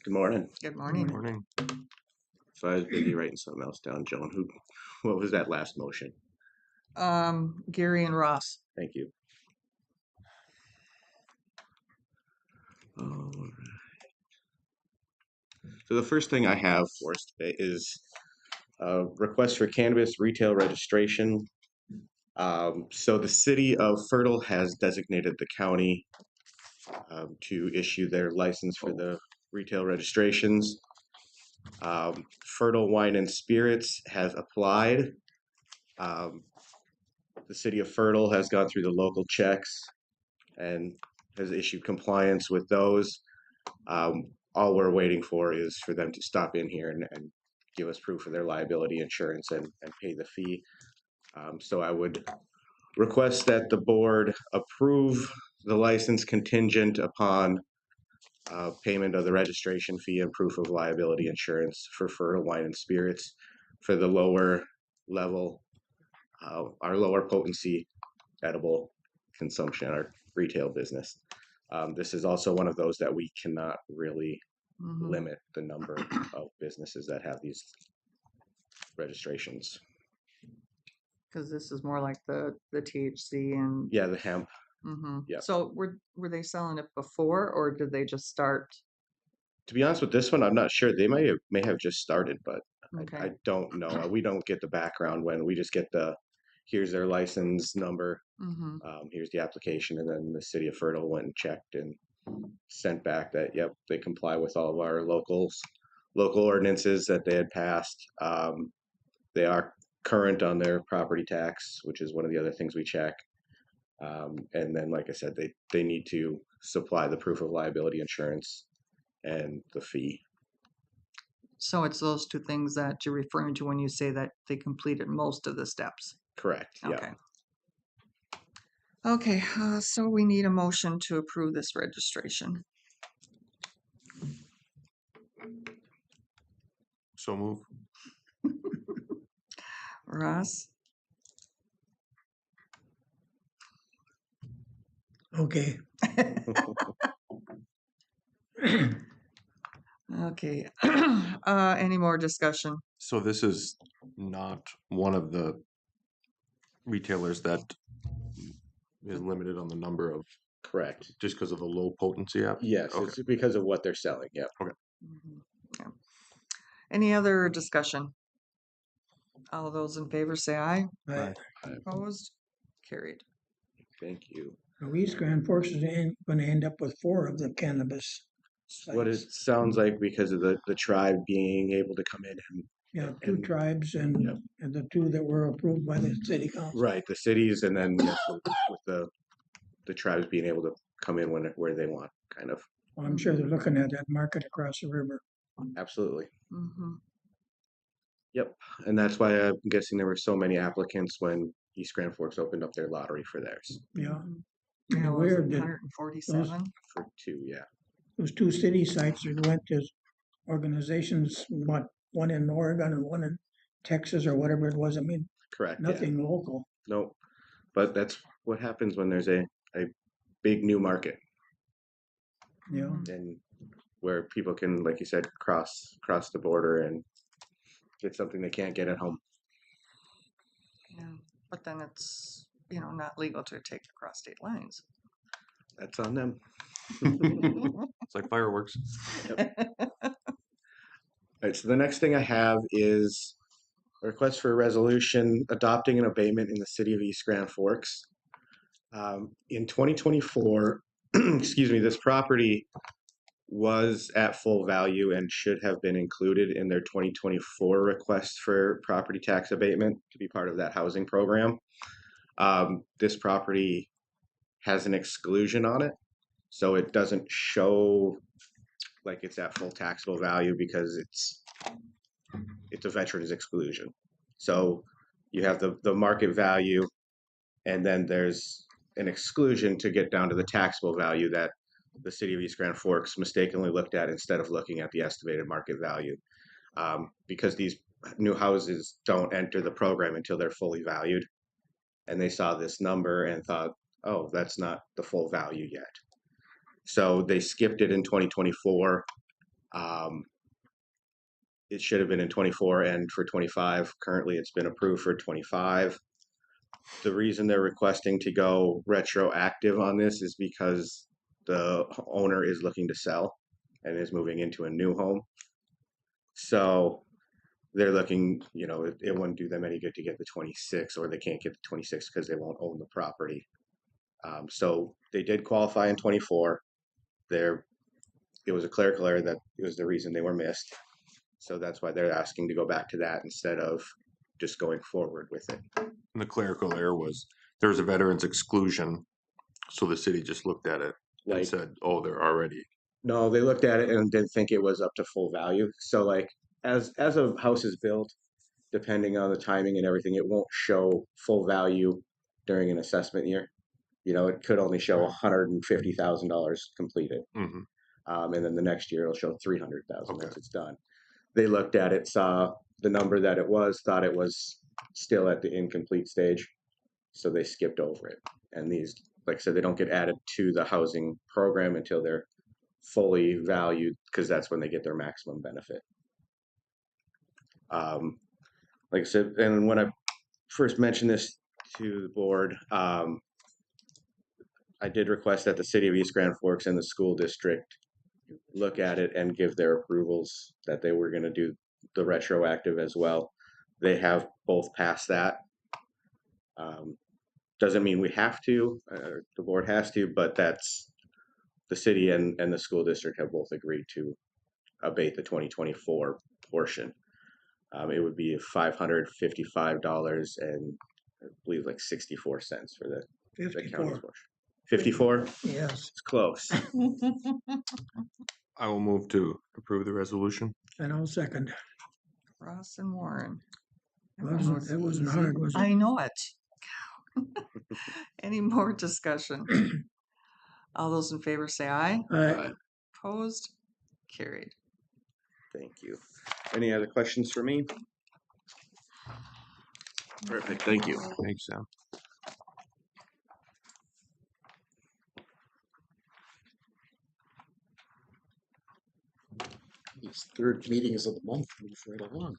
Good morning. Good morning. Morning. So I was busy writing something else down, Joan. What was that last motion? Gary and Ross. Thank you. Alright. So the first thing I have for us today is a request for cannabis retail registration. So the city of Fertile has designated the county to issue their license for the retail registrations. Fertile Wine and Spirits has applied. The city of Fertile has gone through the local checks and has issued compliance with those. All we're waiting for is for them to stop in here and give us proof of their liability insurance and pay the fee. So I would request that the board approve the license contingent upon payment of the registration fee and proof of liability insurance for Fertile Wine and Spirits for the lower level, our lower potency edible consumption, our retail business. This is also one of those that we cannot really limit the number of businesses that have these registrations. Because this is more like the THC and. Yeah, the hemp. Yep. So were they selling it before, or did they just start? To be honest with this one, I'm not sure. They may have just started, but Okay. I don't know. We don't get the background when we just get here's their license number, here's the application, and then the city of Fertile went and checked and sent back that, yep, they comply with all of our local ordinances that they had passed. They are current on their property tax, which is one of the other things we check. And then, like I said, they need to supply the proof of liability insurance and the fee. So it's those two things that you're referring to when you say that they completed most of the steps. Correct. Yeah. Okay. Okay, so we need a motion to approve this registration. So move. Ross, Okay. okay. Any more discussion? So this is not one of the retailers that is limited on the number of, Correct. just because of the low potency app? Yes, Okay. it's because of what they're selling. Yep. Yeah. Any other discussion? All of those in favor say aye. Right. Opposed? Carried. Thank you. Now, East Grand Forks is going to end up with 4 of the cannabis What it sites. sounds like because of the tribe being able to come in and Yeah, 2 and- tribes and the 2 that were approved by the city council. right, the cities, and then yes, with the tribes being able to come in where they want, kind of. Well, I'm sure they're looking at that market across the river. Absolutely. Mhm. Yep. And that's why I'm guessing there were so many applicants when East Grand Forks opened up their lottery for theirs. Yeah. Yeah, And was it where did 147? For 2, yeah. those 2 city sites that went to organizations, what, one in Oregon and one in Texas or whatever it was? I mean, Correct. nothing local. Yeah. Nope. But that's what happens when there's a big new market Yeah. and where people can, like you said, cross the border and get something they can't get at home. Yeah, but then it's, not legal to take across state lines. That's on them. It's like fireworks. All right, so the next thing I have is a request for a resolution adopting an abatement in the city of East Grand Forks. In 2024, excuse me, this property was at full value and should have been included in their 2024 request for property tax abatement to be part of that housing program. This property has an exclusion on it, so it doesn't show like it's at full taxable value because it's a veteran's exclusion. So you have the market value, and then there's an exclusion to get down to the taxable value that the city of East Grand Forks mistakenly looked at instead of looking at the estimated market value. Because these new houses don't enter the program until they're fully valued. And they saw this number and thought, oh, that's not the full value yet. So they skipped it in 2024. It should have been in 24 and for 25. Currently, it's been approved for 25. The reason they're requesting to go retroactive on this is because the owner is looking to sell and is moving into a new home. So they're looking, it wouldn't do them any good to get the 26, or they can't get the 26 because they won't own the property. So they did qualify in 24. It was a clerical error that it was the reason they were missed. So that's why they're asking to go back to that instead of just going forward with it. And the clerical error was, there's a veterans exclusion, so the city just looked at it and Like, said, oh, they're already. no, they looked at it and didn't think it was up to full value. So like, as a house is built, depending on the timing and everything, it won't show full value during an assessment year. It could only show $150,000 completed. Mhm. And then the next year it'll show 300,000 Okay. once it's done. They looked at it, saw the number that it was, thought it was still at the incomplete stage, so they skipped over it. And these, like I said, they don't get added to the housing program until they're fully valued, because that's when they get their maximum benefit. Like I said, and when I first mentioned this to the board, I did request that the city of East Grand Forks and the school district look at it and give their approvals that they were going to do the retroactive as well. They have both passed that. Doesn't mean we have to, the board has to, but that's the city and the school district have both agreed to abate the 2024 portion. It would be $555 and I believe like 64 cents for the county's 54. portion. 54? Yes, It's close. I will move to approve the resolution. and I'll second. Ross and Warren. It wasn't easy. hard, was it? I know it. Any more discussion? All those in favor say aye. Opposed? Carried. Thank you. Any other questions for me? Perfect, thank you. Thanks, Sam. These third meetings of the month move right along.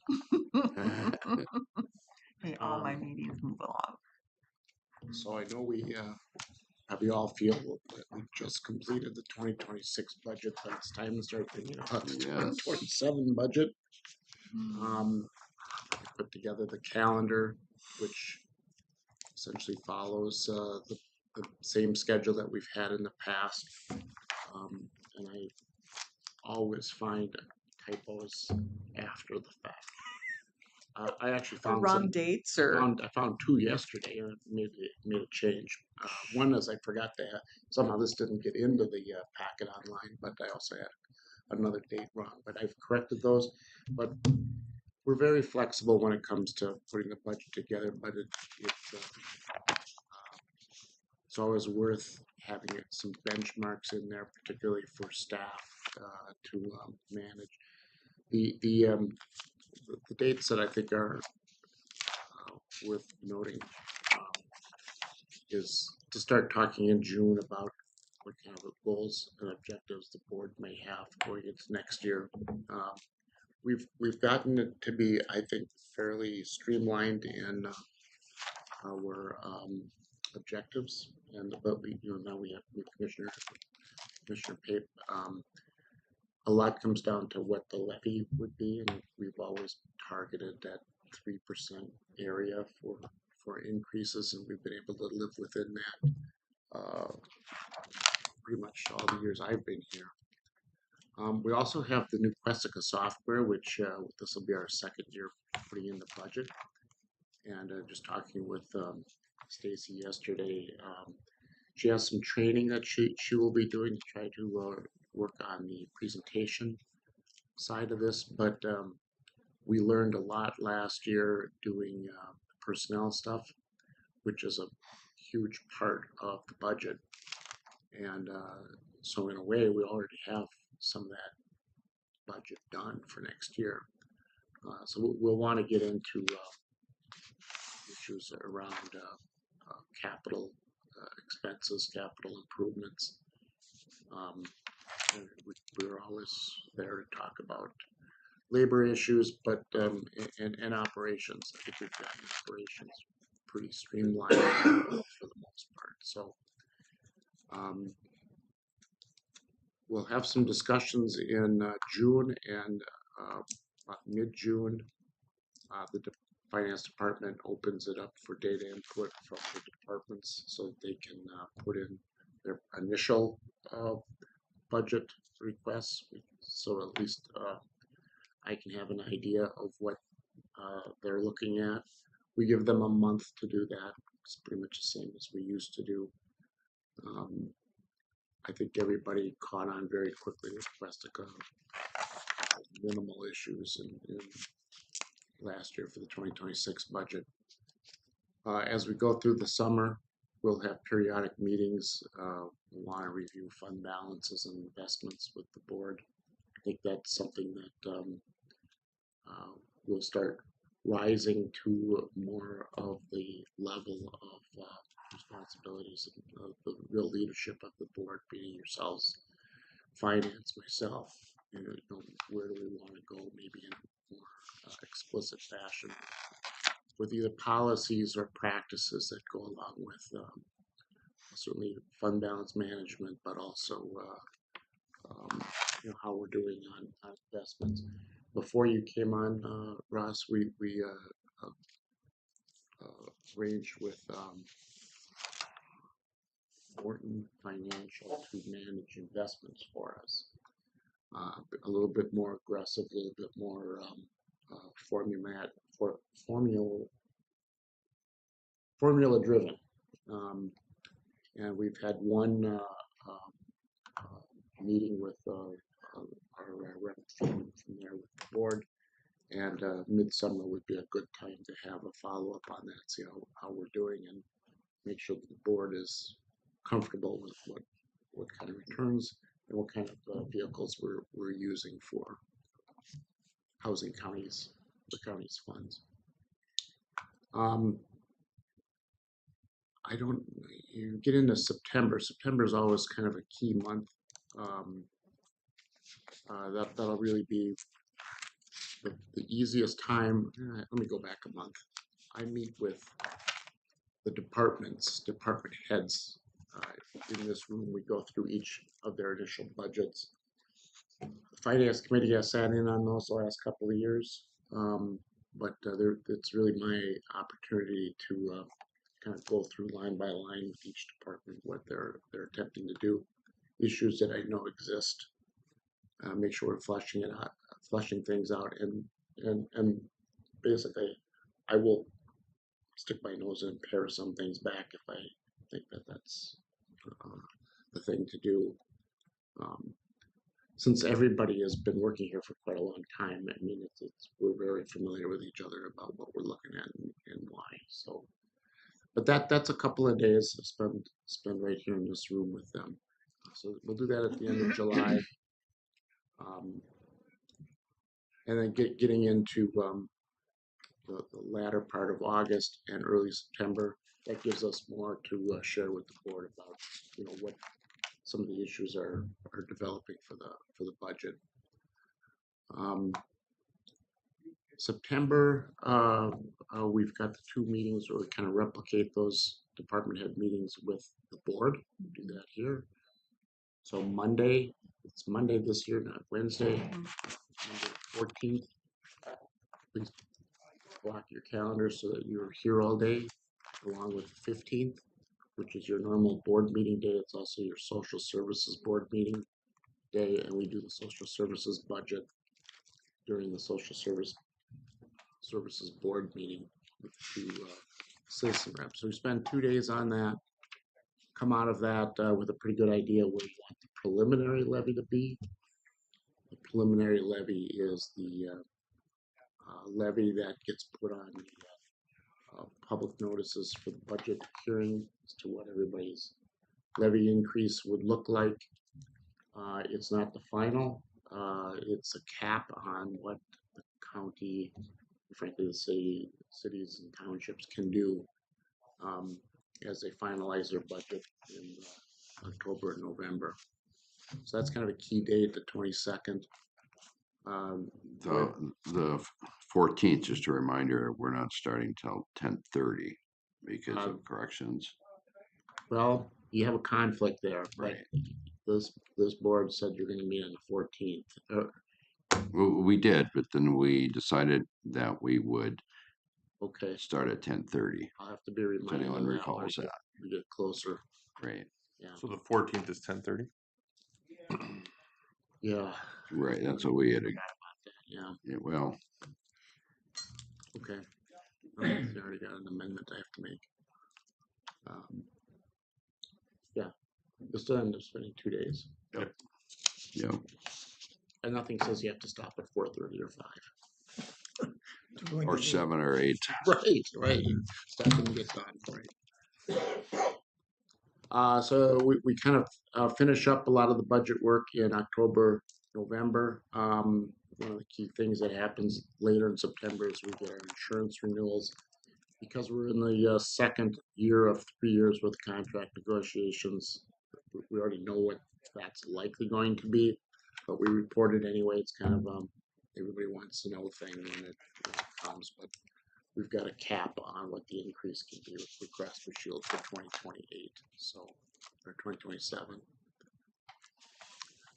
Hey, all my meetings move along. So I know we probably all feel that we just completed the 2026 budget, but it's time to start thinking about the Yes. 2027 budget. I put together the calendar, which essentially follows the same schedule that we've had in the past. And I always find typos after the fact. I actually The found wrong some, dates or? I found two yesterday and made a change. One is I forgot to have, somehow this didn't get into the packet online, but I also had another date wrong, but I've corrected those. But we're very flexible when it comes to putting the budget together, but it's always worth having some benchmarks in there, particularly for staff to manage. The dates that I think are worth noting is to start talking in June about what kind of goals and objectives the board may have going into next year. We've gotten it to be, I think, fairly streamlined in our objectives, and but now we have new Commissioner Pape. A lot comes down to what the levy would be, and we've always targeted that 3% area for increases, and we've been able to live within that pretty much all the years I've been here. We also have the new Questico software, which this will be our second year putting in the budget. And just talking with Stacy yesterday, she has some training that she will be doing to try to work on the presentation side of this. But we learned a lot last year doing personnel stuff, which is a huge part of the budget. And so in a way, we already have some of that budget done for next year. So we'll want to get into issues around capital expenses, capital improvements. We're always there to talk about labor issues, but and operations. I think we've got operations pretty streamlined for the most part. So we'll have some discussions in June and about mid-June. The finance department opens it up for data input from the departments so that they can put in their initial budget requests. So at least I can have an idea of what they're looking at. We give them a month to do that. It's pretty much the same as we used to do. I think everybody caught on very quickly with Westica. Minimal issues in last year for the 2026 budget. As we go through the summer, we'll have periodic meetings. We want to review fund balances and investments with the board. I think that's something that will start rising to more of the level of responsibilities of the real leadership of the board, being yourselves, finance, myself. You know, where do we want to go? Maybe in a more explicit fashion with either policies or practices that go along with certainly fund balance management, but also you know, how we're doing on investments. Before you came on, Ross, we arranged with Morton Financial to manage investments for us. A little bit more aggressive, a little bit more formula driven. And we've had one meeting with our rep from there with the board, and midsummer would be a good time to have a follow-up on that, see how we're doing, and make sure that the board is comfortable with what kind of returns and what kind of vehicles we're using for housing the county's funds. You get into September. September is always kind of a key month. That'll really be the easiest time. Let me go back a month. I meet with the department heads in this room. We go through each of their initial budgets. The finance committee has sat in on those the last couple of years, but it's really my opportunity to kind of go through line by line with each department what they're attempting to do, issues that I know exist, make sure we're fleshing things out, and basically I will stick my nose in and pare some things back if I think that that's the thing to do. Since everybody has been working here for quite a long time, I mean, we're very familiar with each other about what we're looking at and why. So, but that's a couple of days to spend right here in this room with them. So we'll do that at the end of July, and then getting into the latter part of August and early September. That gives us more to share with the board about, you know, what some of the issues are developing for the budget. September, we've got the 2 meetings where we kind of replicate those department head meetings with the board. Do that here. So Monday, it's Monday this year, not Wednesday. Monday 14th. Please block your calendar so that you're here all day, along with the 15th, which is your normal board meeting day. It's also your social services board meeting day, and we do the social services budget during the social services board meeting with the 2 citizen reps. So we spend 2 days on that, come out of that with a pretty good idea where you want the preliminary levy to be. The preliminary levy is the levy that gets put on the public notices for the budget hearing as to what everybody's levy increase would look like. It's not the final. It's a cap on what the county, frankly the cities and townships can do as they finalize their budget in October and November. So that's kind of a key date, the 22nd. The 14th, just a reminder, we're not starting till 10:30. because of corrections. Well, you have a conflict there, but Right. this board said you're gonna meet on the 14th. We did, but then we decided that we would Okay, start at 10:30. I'll have to be If reminded anyone of that recalls when that. we get closer. Right. Yeah, So the 14th is 10:30. yeah, Right. That's what we had. yeah, Yeah, well, okay. I already got an amendment I have to make. Yeah, we'll still end up spending 2 days. yeah. And nothing says you have to stop at 4:30 or 5. to go Or into the- 7 or 8. Right. Stuff can get done, right. So we kind of finish up a lot of the budget work in October, November. One of the key things that happens later in September is we get our insurance renewals. Because we're in the second year of 3 years with contract negotiations, we already know what that's likely going to be, but we report it anyway. It's kind of everybody wants to know thing when it comes, but we've got a cap on what the increase can be with Blue Cross Blue Shield for 2028, so or 2027.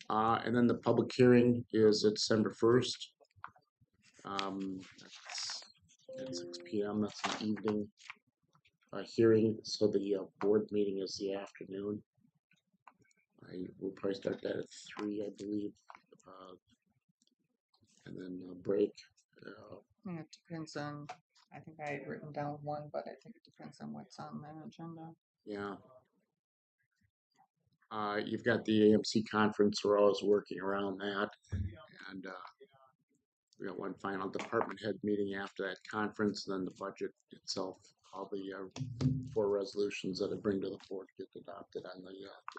And then the public hearing is at December 1st. That's at 6 p.m. That's an evening hearing, so the board meeting is the afternoon. We'll probably start that at 3, I believe, and then break. Yeah, it depends on, I think I had written down 1, but I think it depends on what's on the agenda. Yeah. You've got the AMC conference. We're always working around that, and we got one final department head meeting after that conference, and then the budget itself. All the 4 resolutions that I bring to the board get adopted on the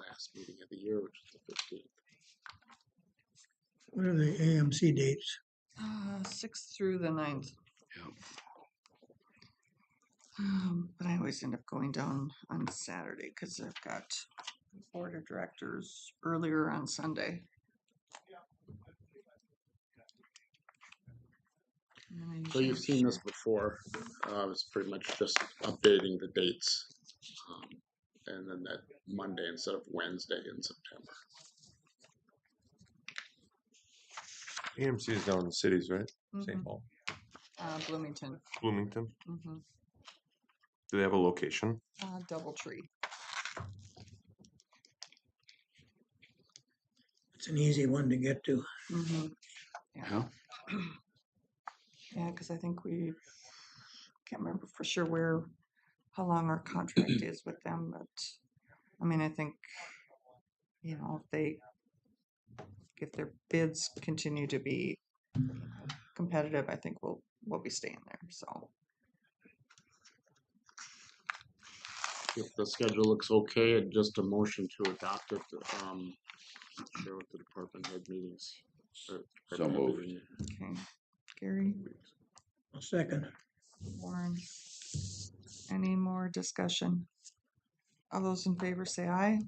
last meeting of the year, which is the 15th. What are the AMC dates? 6th through the 9th. Yep. But I always end up going down on Saturday because I've got board of directors earlier on Sunday. And then I So usually you've seen this before. It's pretty much just updating the dates, and then that Monday instead of Wednesday in September. AMC is down in the cities, right? St. Mhm. Paul, Bloomington. Bloomington. Mm-hmm. Do they have a location? Doubletree. It's an easy one to get to. Mm-hmm. Yeah. Yeah, because I think we can't remember for sure how long our contract is with them, but I mean, I think, you know, if their bids continue to be competitive, I think we'll be staying there. So If the schedule looks okay, and just a motion to adopt it, share with the department head meetings. or So department head moved. meeting. okay, Gary, A second. Warren, any more discussion? All those in favor say aye.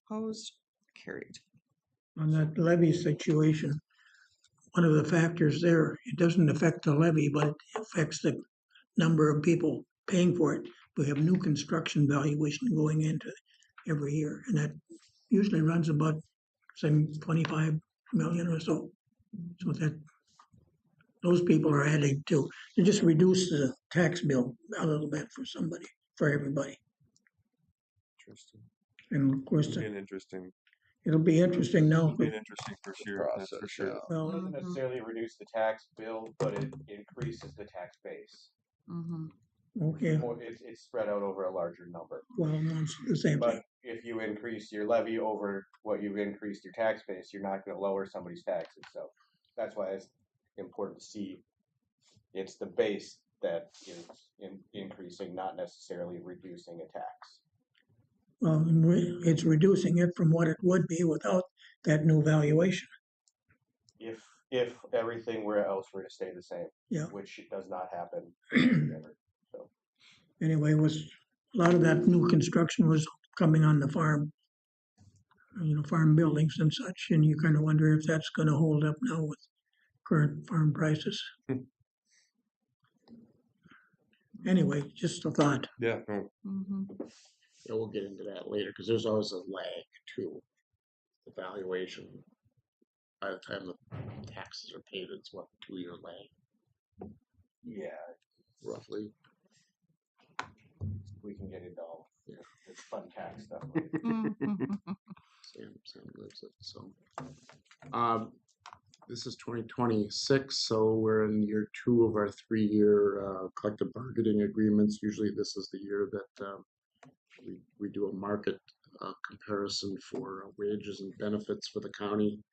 Opposed? Carried. On that levy situation, one of the factors there, it doesn't affect the levy, but it affects the number of people paying for it. We have new construction valuation going into every year, and that usually runs about, say, 25 million or so. So that those people are adding to, to just reduce the tax bill a little bit for somebody, for everybody. Interesting. And of course, It'll be an interesting. it'll be interesting now. It'll be an interesting first year. That's for Process, sure. yeah. Well, Doesn't necessarily reduce the tax bill, but it increases the tax base. Mm-hmm. okay, Or it's spread out over a larger number. 12 months, the same But thing. if you increase your levy over what you've increased your tax base, you're not gonna lower somebody's taxes, so that's why it's important to see it's the base that is increasing, not necessarily reducing a tax. It's reducing it from what it would be without that new valuation. If everything else were to stay the same. Yeah. Which does not happen ever, so. Anyway, a lot of that new construction was coming on the farm, farm buildings and such, and you kind of wonder if that's going to hold up now with current farm prices. Anyway, just a thought. Yeah, no, Mhm. Yeah, we'll get into that later, because there's always a lag too. The valuation, by the time the taxes are paid, it's what, 2-year lag, Yeah, roughly. we can get into all Yeah. this fun tax stuff. Mhm. Sam lives it, so. This is 2026, so we're in year 2 of our 3-year collective bargaining agreements. Usually this is the year that we do a market comparison for wages and benefits for the county.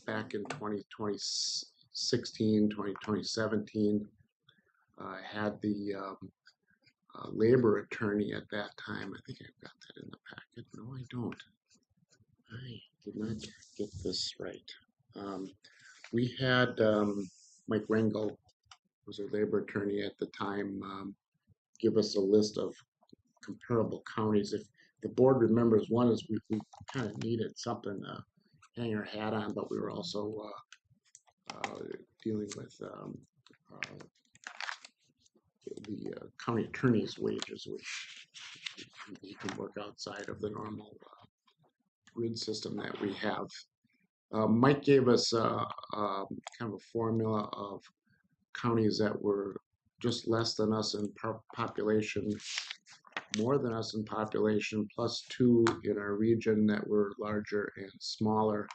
Back in 2016, 2017, I had the labor attorney at that time. I think I've got that in the packet. No, I don't. I did not get this right. We had Mike Rengel, was our labor attorney at the time, give us a list of comparable counties. If the board remembers, one is we kind of needed something to hang our hat on, but we were also dealing with the county attorney's wages, which you can work outside of the normal grid system that we have. Mike gave us kind of a formula of counties that were just less than us in population, more than us in population, plus 2 in our region that were larger and smaller.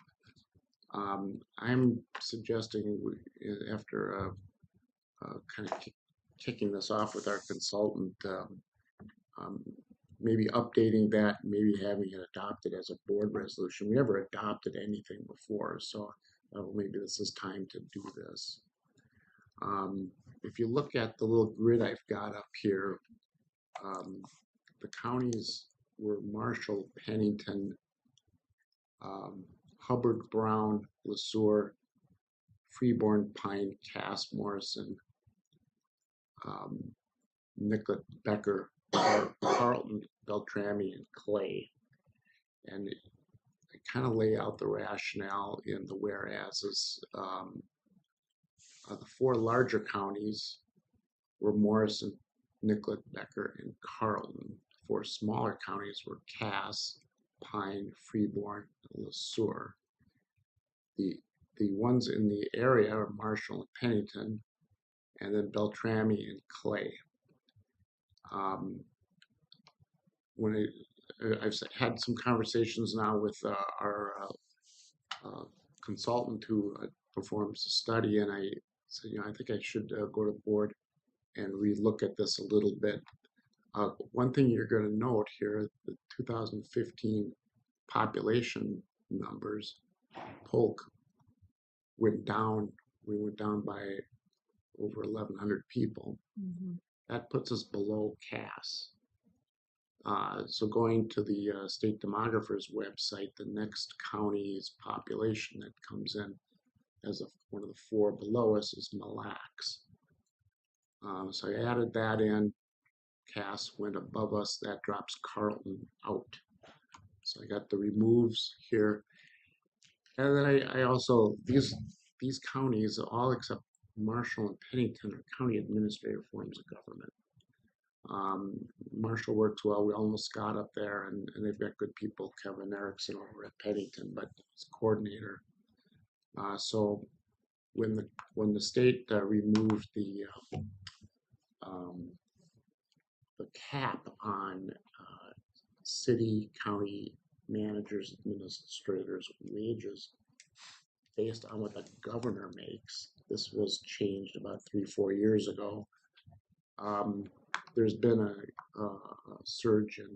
I'm suggesting after kind of kicking this off with our consultant, maybe updating that, maybe having it adopted as a board resolution. We never adopted anything before, so maybe this is time to do this. If you look at the little grid I've got up here, the counties were Marshall, Pennington, Hubbard, Brown, LeSueur, Freeborn, Pine, Cass, Morrison, Nicollet, Becker, Carlton, Beltrami, and Clay. And I kind of lay out the rationale in the whereases. The 4 larger counties were Morrison, Nicollet, Becker, and Carlton. 4 smaller counties were Cass, Pine, Freeborn, and LeSueur. The ones in the area are Marshall and Pennington, and then Beltrami and Clay. When I've had some conversations now with our consultant who performs the study, and I said, I think I should go to the board and relook at this a little bit. One thing you're going to note here, the 2015 population numbers, Polk went down. We went down by over 1,100 people. Mhm. That puts us below Cass. So going to the state demographer's website, the next county's population that comes in as one of the 4 below us is Mille Lacs. So I added that in. Cass went above us. That drops Carlton out. So I got the removes here. And then I also, these counties, all except Marshall and Pennington, are county administrative forms of government. Marshall works well. We almost got up there, and they've got good people. Kevin Erickson over at Pennington, but he's coordinator. So when the state removed the cap on city, county managers, administrators' wages based on what the governor makes, this was changed about 3-4 years ago. There's been a surge in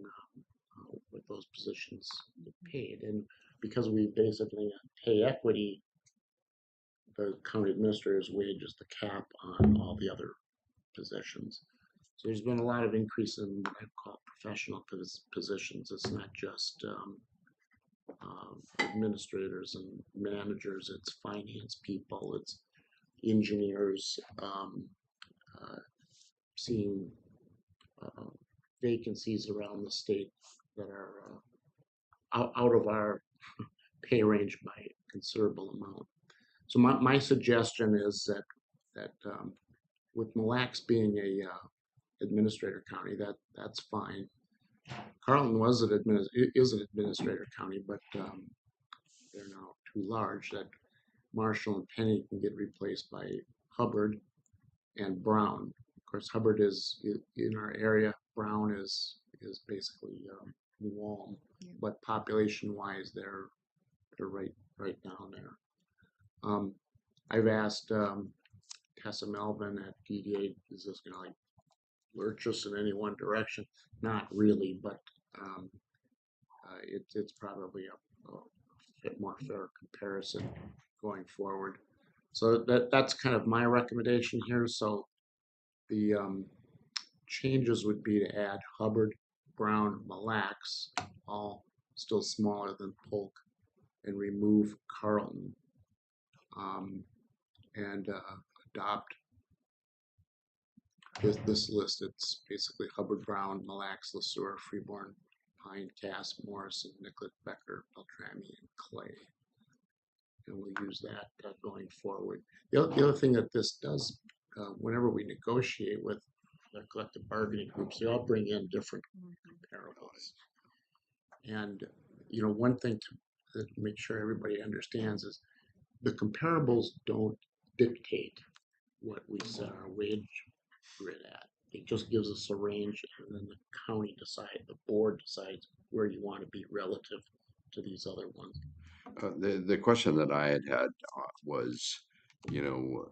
what those positions get paid, and because we basically pay equity, the county administrator's wage is the cap on all the other positions. So there's been a lot of increase in what I call professional positions. It's not just administrators and managers, it's finance people, it's engineers, seeing vacancies around the state that are out of our pay range by a considerable amount. So my suggestion is that with Mille Lacs being a administrator county, that's fine. Carlton was is an administrator county, but they're now too large that Marshall and Penny can get replaced by Hubbard and Brown. Of course, Hubbard is in our area. Brown is basically New Ulm, but population-wise, they're right down there. I've asked Tessa Melvin at DDA, is this going to like lurch us in any one direction? Not really, but it's probably a bit more fair comparison going forward. So that's kind of my recommendation here. So the changes would be to add Hubbard, Brown, Mille Lacs, all still smaller than Polk, and remove Carlton, and adopt this list. It's basically Hubbard, Brown, Mille Lacs, LeSueur, Freeborn, Pine, Cass, Morrison, Nicollet, Becker, Beltrami, and Clay. And we'll use that going forward. The other thing that this does, whenever we negotiate with the collective bargaining groups, they all bring in different comparables. And, you know, one thing to make sure everybody understands is the comparables don't dictate what we set our wage grid at. It just gives us a range, and then the county decides, the board decides where you want to be relative to these other ones. The question that I had was, you know,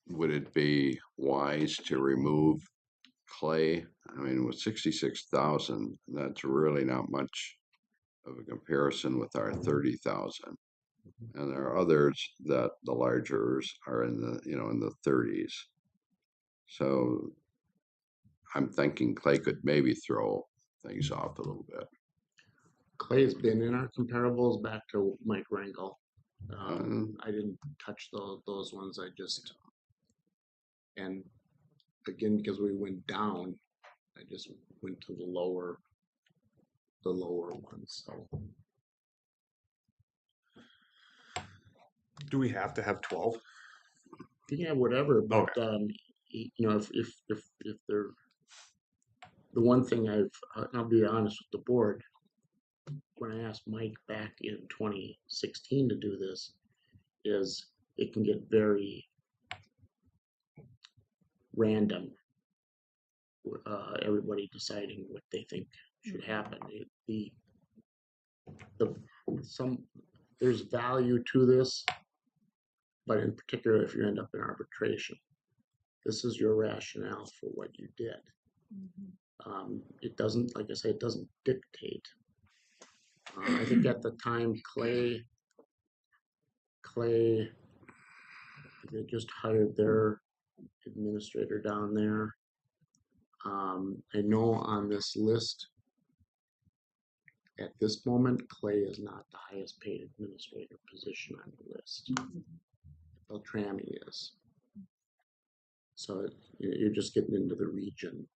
would it be wise to remove Clay? I mean, with 66,000, that's really not much of a comparison with our 30,000. And there are others that the largers are in the, you know, in the 30s. So I'm thinking Clay could maybe throw things off a little bit. Clay's been in our comparables back to Mike Rangel. I didn't touch those ones. I just, and again, because we went down, I just went to the lower ones. So Do we have to have 12? you can have whatever, but Okay. you know, if they're the one thing I'll be honest with the board. When I asked Mike back in 2016 to do this, is it can get very random. Everybody deciding what they think should happen. There's value to this, but in particular, if you end up in arbitration, this is your rationale for what you did. It doesn't, like I say, it doesn't dictate. I think at the time, Clay, they just hired their administrator down there. I know on this list, at this moment, Clay is not the highest paid administrator position on the list. Beltrami is. So you're just getting into the region.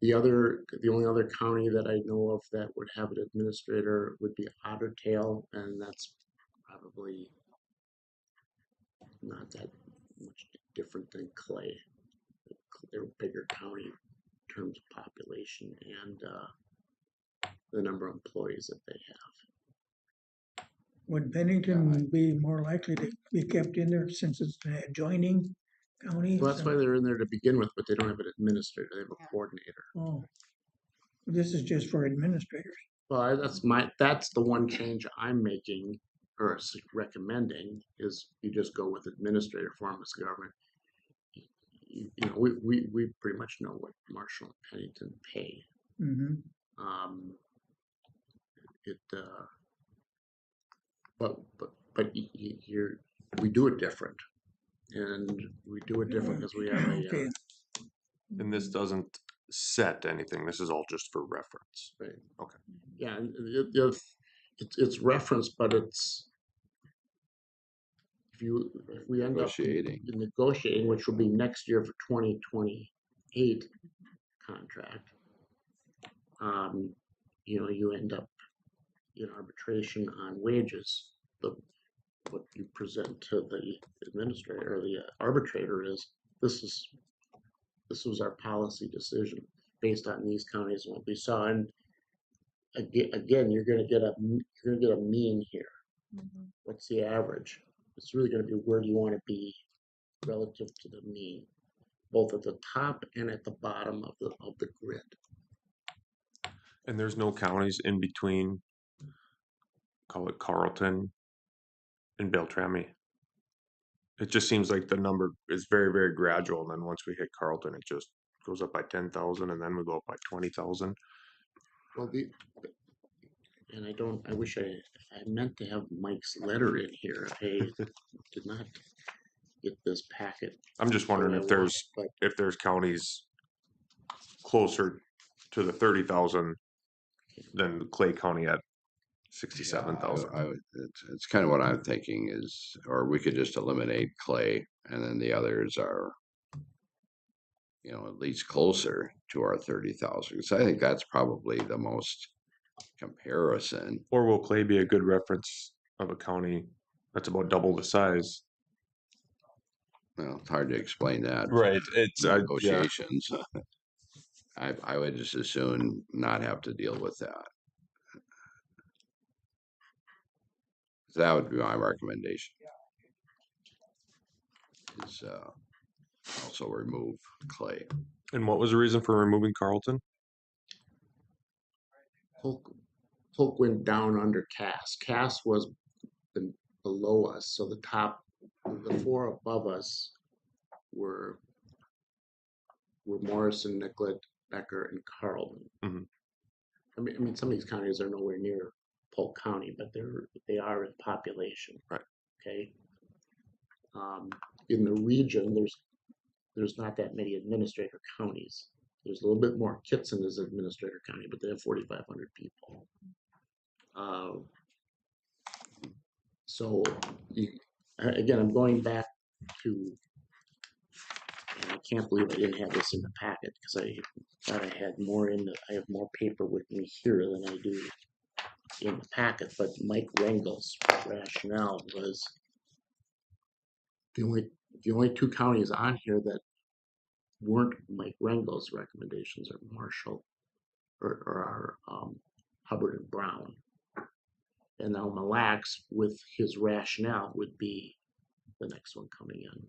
The only other county that I know of that would have an administrator would be Otter Tail, and that's probably not that much different than Clay. They're a bigger county in terms of population and the number of employees that they have. Would Bennington be more likely to be kept in there since it's an adjoining county? Well, that's why they're in there to begin with, but they don't have an administrator, they have a coordinator. Oh, this is just for administrators. Well, that's the one change I'm making or recommending is you just go with administrator form as government. You know, we pretty much know what Marshall and Pennington pay. Mm-hmm. But we do it different, and we do it different because we have a Okay. And this doesn't set anything. This is all just for reference. right. Okay. Yeah, and it's reference, but it's if we end up negotiating, which will be next year for 2028 contract, you know, you end up in arbitration on wages. The what you present to the administrator or the arbitrator is, this was our policy decision based on these counties and what we saw. And again, you're gonna get a mean here. What's the average? It's really gonna be where do you wanna be relative to the mean, both at the top and at the bottom of the grid. And there's no counties in between, call it Carlton and Beltrami. It just seems like the number is very, very gradual, and then once we hit Carlton, it just goes up by 10,000, and then we go up by 20,000. Well, and I wish I meant to have Mike's letter in here. I did not get this packet. I'm just wondering if there's counties closer to the 30,000 than Clay County at 67,000. It's kind of what I'm thinking is, or we could just eliminate Clay, and then the others are, at least closer to our 30,000. So I think that's probably the most comparison. Or will Clay be a good reference of a county that's about double the size? Well, it's hard to explain that. Right. It's negotiations. I would just as soon not have to deal with that. That would be my recommendation. Is also remove Clay. And what was the reason for removing Carlton? Polk went down under Cass. Cass was below us, so the four above us were Morrison, Nicollet, Becker, and Carlton. Mm-hmm. I mean, some of these counties are nowhere near Polk County, but they are in population. Right. Okay. In the region, there's not that many administrator counties. There's a little bit more. Kitson is administrator county, but they have 4,500 people. So again, I'm going back to, and I can't believe I didn't have this in the packet because I thought I had more I have more paper with me here than I do in the packet. But Mike Rengel's rationale was the only two counties on here that weren't Mike Rengel's recommendations are Marshall or Hubbard and Brown. And now Mille Lacs, with his rationale, would be the next one coming in.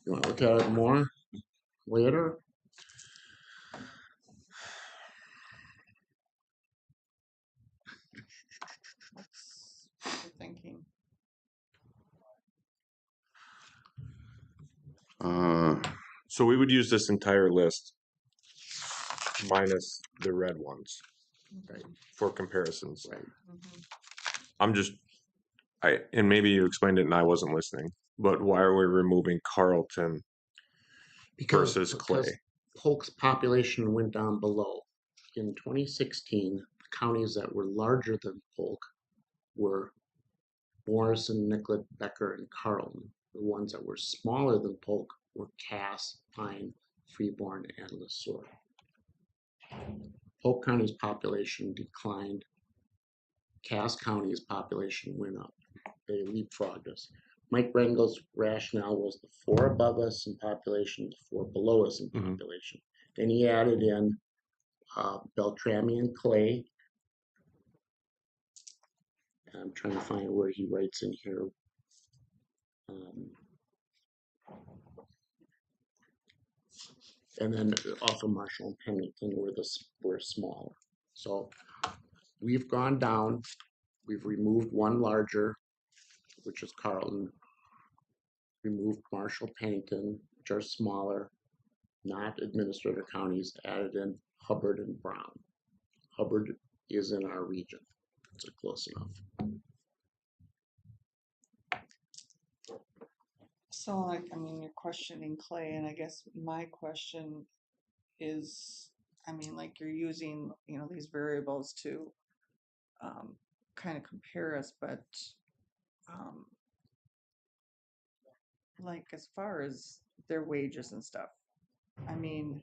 You want to look at it more later? What's your thinking? So we would use this entire list minus the red ones, Right. for comparisons. Right. Mm-hmm. And maybe you explained it and I wasn't listening, but why are we removing Carlton versus Clay? Polk's population went down below. In 2016, the counties that were larger than Polk were Morrison, Nicollet, Becker, and Carlton. The ones that were smaller than Polk were Cass, Pine, Freeborn, and LeSueur. Polk County's population declined. Cass County's population went up. They leapfrogged us. Mike Rengel's rationale was the four above us in population, the four below us in population. Then he added in Beltrami and Clay. And I'm trying to find where he writes in here. And then also Marshall and Pennington were smaller. So we've gone down. We've removed one larger, which is Carlton. Removed Marshall, Pennington, which are smaller, not administrator counties. Added in Hubbard and Brown. Hubbard is in our region. It's close enough. So, you're questioning Clay, and I guess my question is, you're using, these variables to kind of compare us, but like, as far as their wages and stuff, I mean,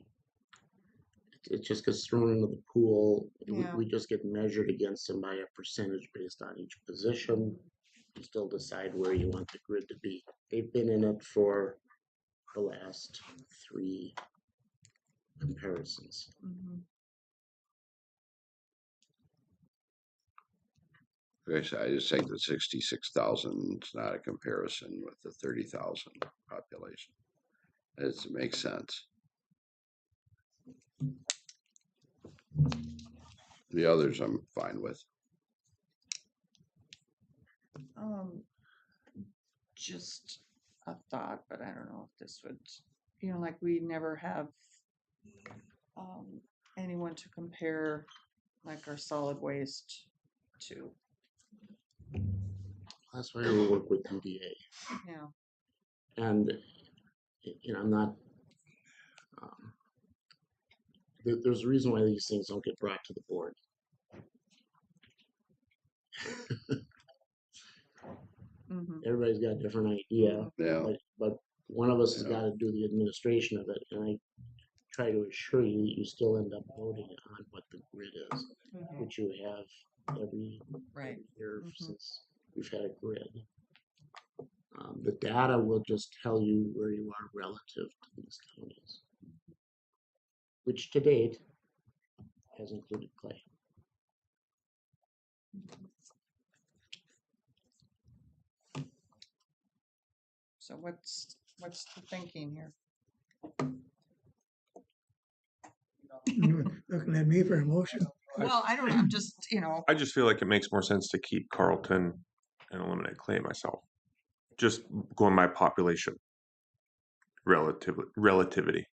It just gets thrown into the pool. Yeah. We just get measured against them by a percentage based on each position. You still decide where you want the grid to be. They've been in it for the last 3 comparisons. mhm. Okay, so I just think the 66,000 is not a comparison with the 30,000 population. It makes sense. The others I'm fine with. Just a thought, but I don't know if this would, like we never have anyone to compare like our solid waste to. That's why we work with UDA. Yeah. And, I'm not, there's a reason why these things don't get brought to the board. Mm-hmm. Everybody's got a different idea, Yeah. but one of us has Yeah. got to do the administration of it. And I try to assure you that you still end up voting on what the grid is, Mm-hmm. which you have every Right. year Mhm. since we've had a grid. The data will just tell you where you are relative to these counties, which to date has included Clay. So what's the thinking here? You're looking at me for a motion. Well, I don't know. I'm just, I just feel like it makes more sense to keep Carlton and eliminate Clay myself. Just going by population. Relativity.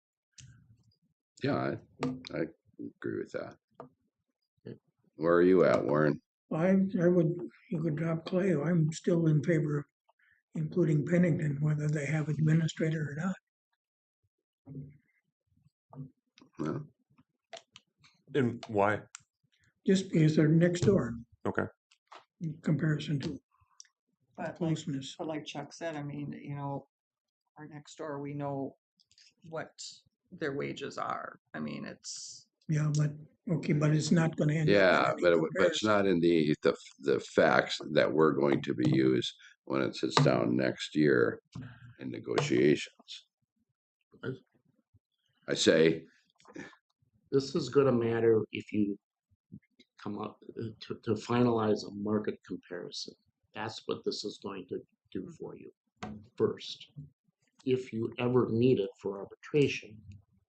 Yeah, I agree with that. Where are you at, Warren? You could drop Clay. I'm still in favor of including Pennington, whether they have an administrator or not. No? And why? Just because they're next door Okay. in comparison to but like, closeness. but like Chuck said, I mean, our next door, we know what their wages are. I mean, it's, Yeah, but it's not going to end up. Yeah, in but any but it's not in the facts that we're going to be used when it sits down next year in negotiations. I say, This is going to matter if you come up to finalize a market comparison. That's what this is going to do for you first. If you ever need it for arbitration,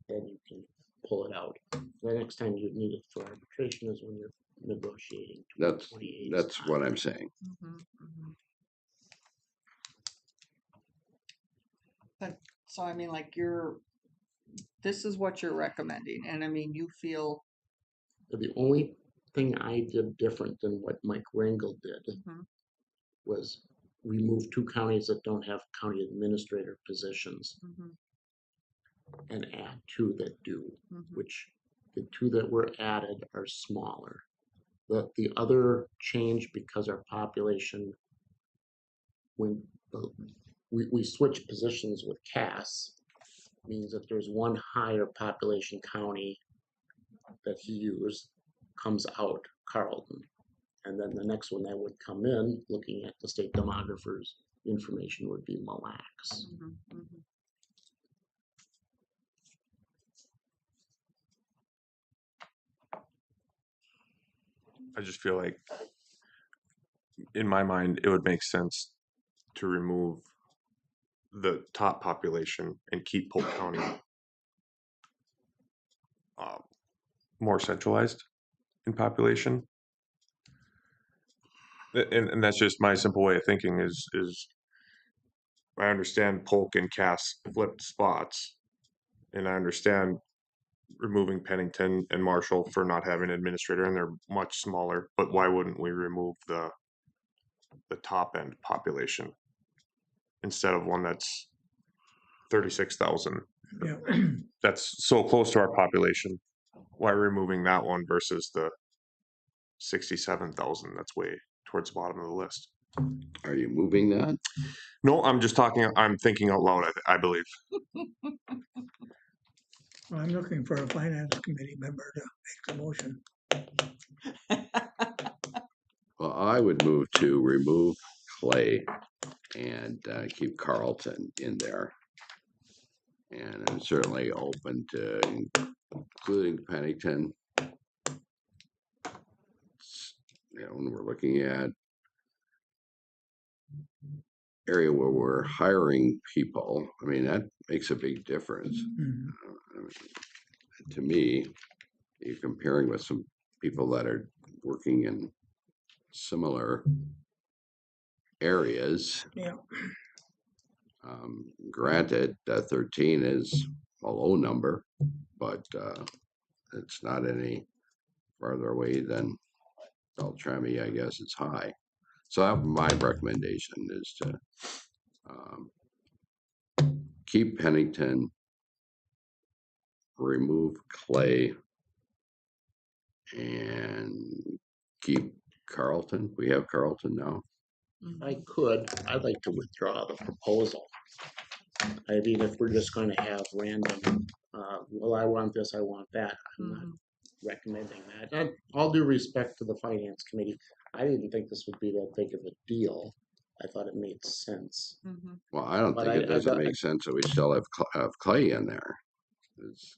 then you can pull it out. The next time you need it for arbitration is when you're negotiating. that's what I'm saying. mhm, mhm. But so I mean, like this is what you're recommending, and I mean, you feel. The only thing I did different than what Mike Rangel did Mhm. was remove 2 counties that don't have county administrator positions Mhm. and add 2 that do, Mhm. which the 2 that were added are smaller. The other change, because our population, when we switch positions with Cass, means that there's one higher population county that he used comes out Carlton. And then the next one that would come in, looking at the state demographer's information, would be Mille Lacs. Mhm. Mhm. I just feel like, in my mind, it would make sense to remove the top population and keep Polk County more centralized in population. And that's just my simple way of thinking is I understand Polk and Cass flipped spots, and I understand removing Pennington and Marshall for not having an administrator, and they're much smaller. But why wouldn't we remove the top end population instead of one that's 36,000? Yeah. That's so close to our population. Why removing that one versus the 67,000 that's way towards the bottom of the list? Are you moving that? No, I'm just talking, I'm thinking out loud, I believe. I'm looking for a finance committee member to make the motion. Well, I would move to remove Clay and keep Carlton in there. And I'm certainly open to including Pennington. When we're looking at area where we're hiring people, I mean, that makes a big difference. Mhm. To me, you're comparing with some people that are working in similar areas. Yeah. Granted, 13 is a low number, but it's not any farther away than Beltrami. I guess it's high. So my recommendation is to keep Pennington, remove Clay, and keep Carlton. We have Carlton now. I'd like to withdraw the proposal. I mean, if we're just gonna have random, well, I want this, I want that, I'm not recommending that. And all due respect to the finance committee, I didn't think this would be that big of a deal. I thought it made sense. Well, I don't But think it I doesn't got- make sense that we still have Clay in there. It's,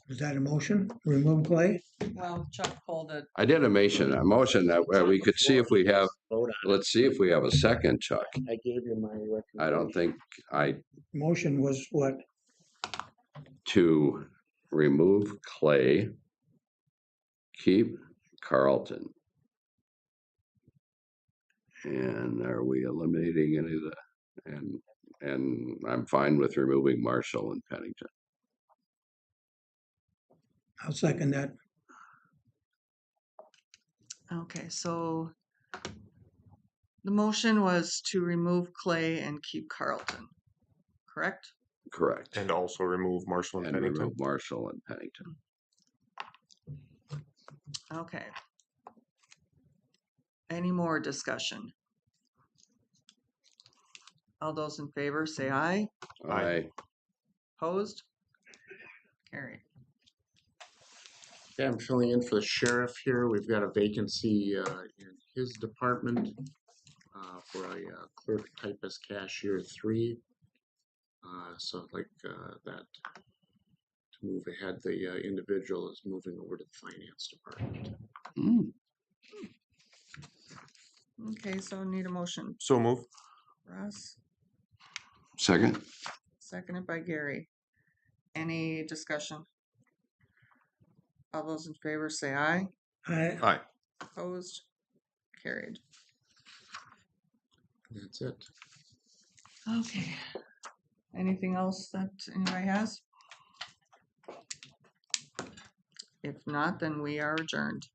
Is that a motion? Remove Clay? Well, Chuck pulled it. I did a motion that we could see if we have. Vote on it. Let's see if we have a second, Chuck. I gave you my recommendation. I don't think Motion was what? to remove Clay, keep Carlton. And are we eliminating any of the, and I'm fine with removing Marshall and Pennington. I'll second that. Okay, so the motion was to remove Clay and keep Carlton, correct? Correct. And also remove Marshall and And Pennington. remove Marshall and Pennington. Okay. Any more discussion? All those in favor say aye. Aye. Opposed? Carried. Okay, I'm filling in for the sheriff here. We've got a vacancy in his department for a clerk typist cashier 3. So I'd like that to move ahead. The individual is moving over to the finance department. Okay, so need a motion. So move. Russ, Second. seconded by Gary. Any discussion? All those in favor say aye. Aye. Aye. Opposed? Carried. That's it. Okay. Anything else that anybody has? If not, then we are adjourned.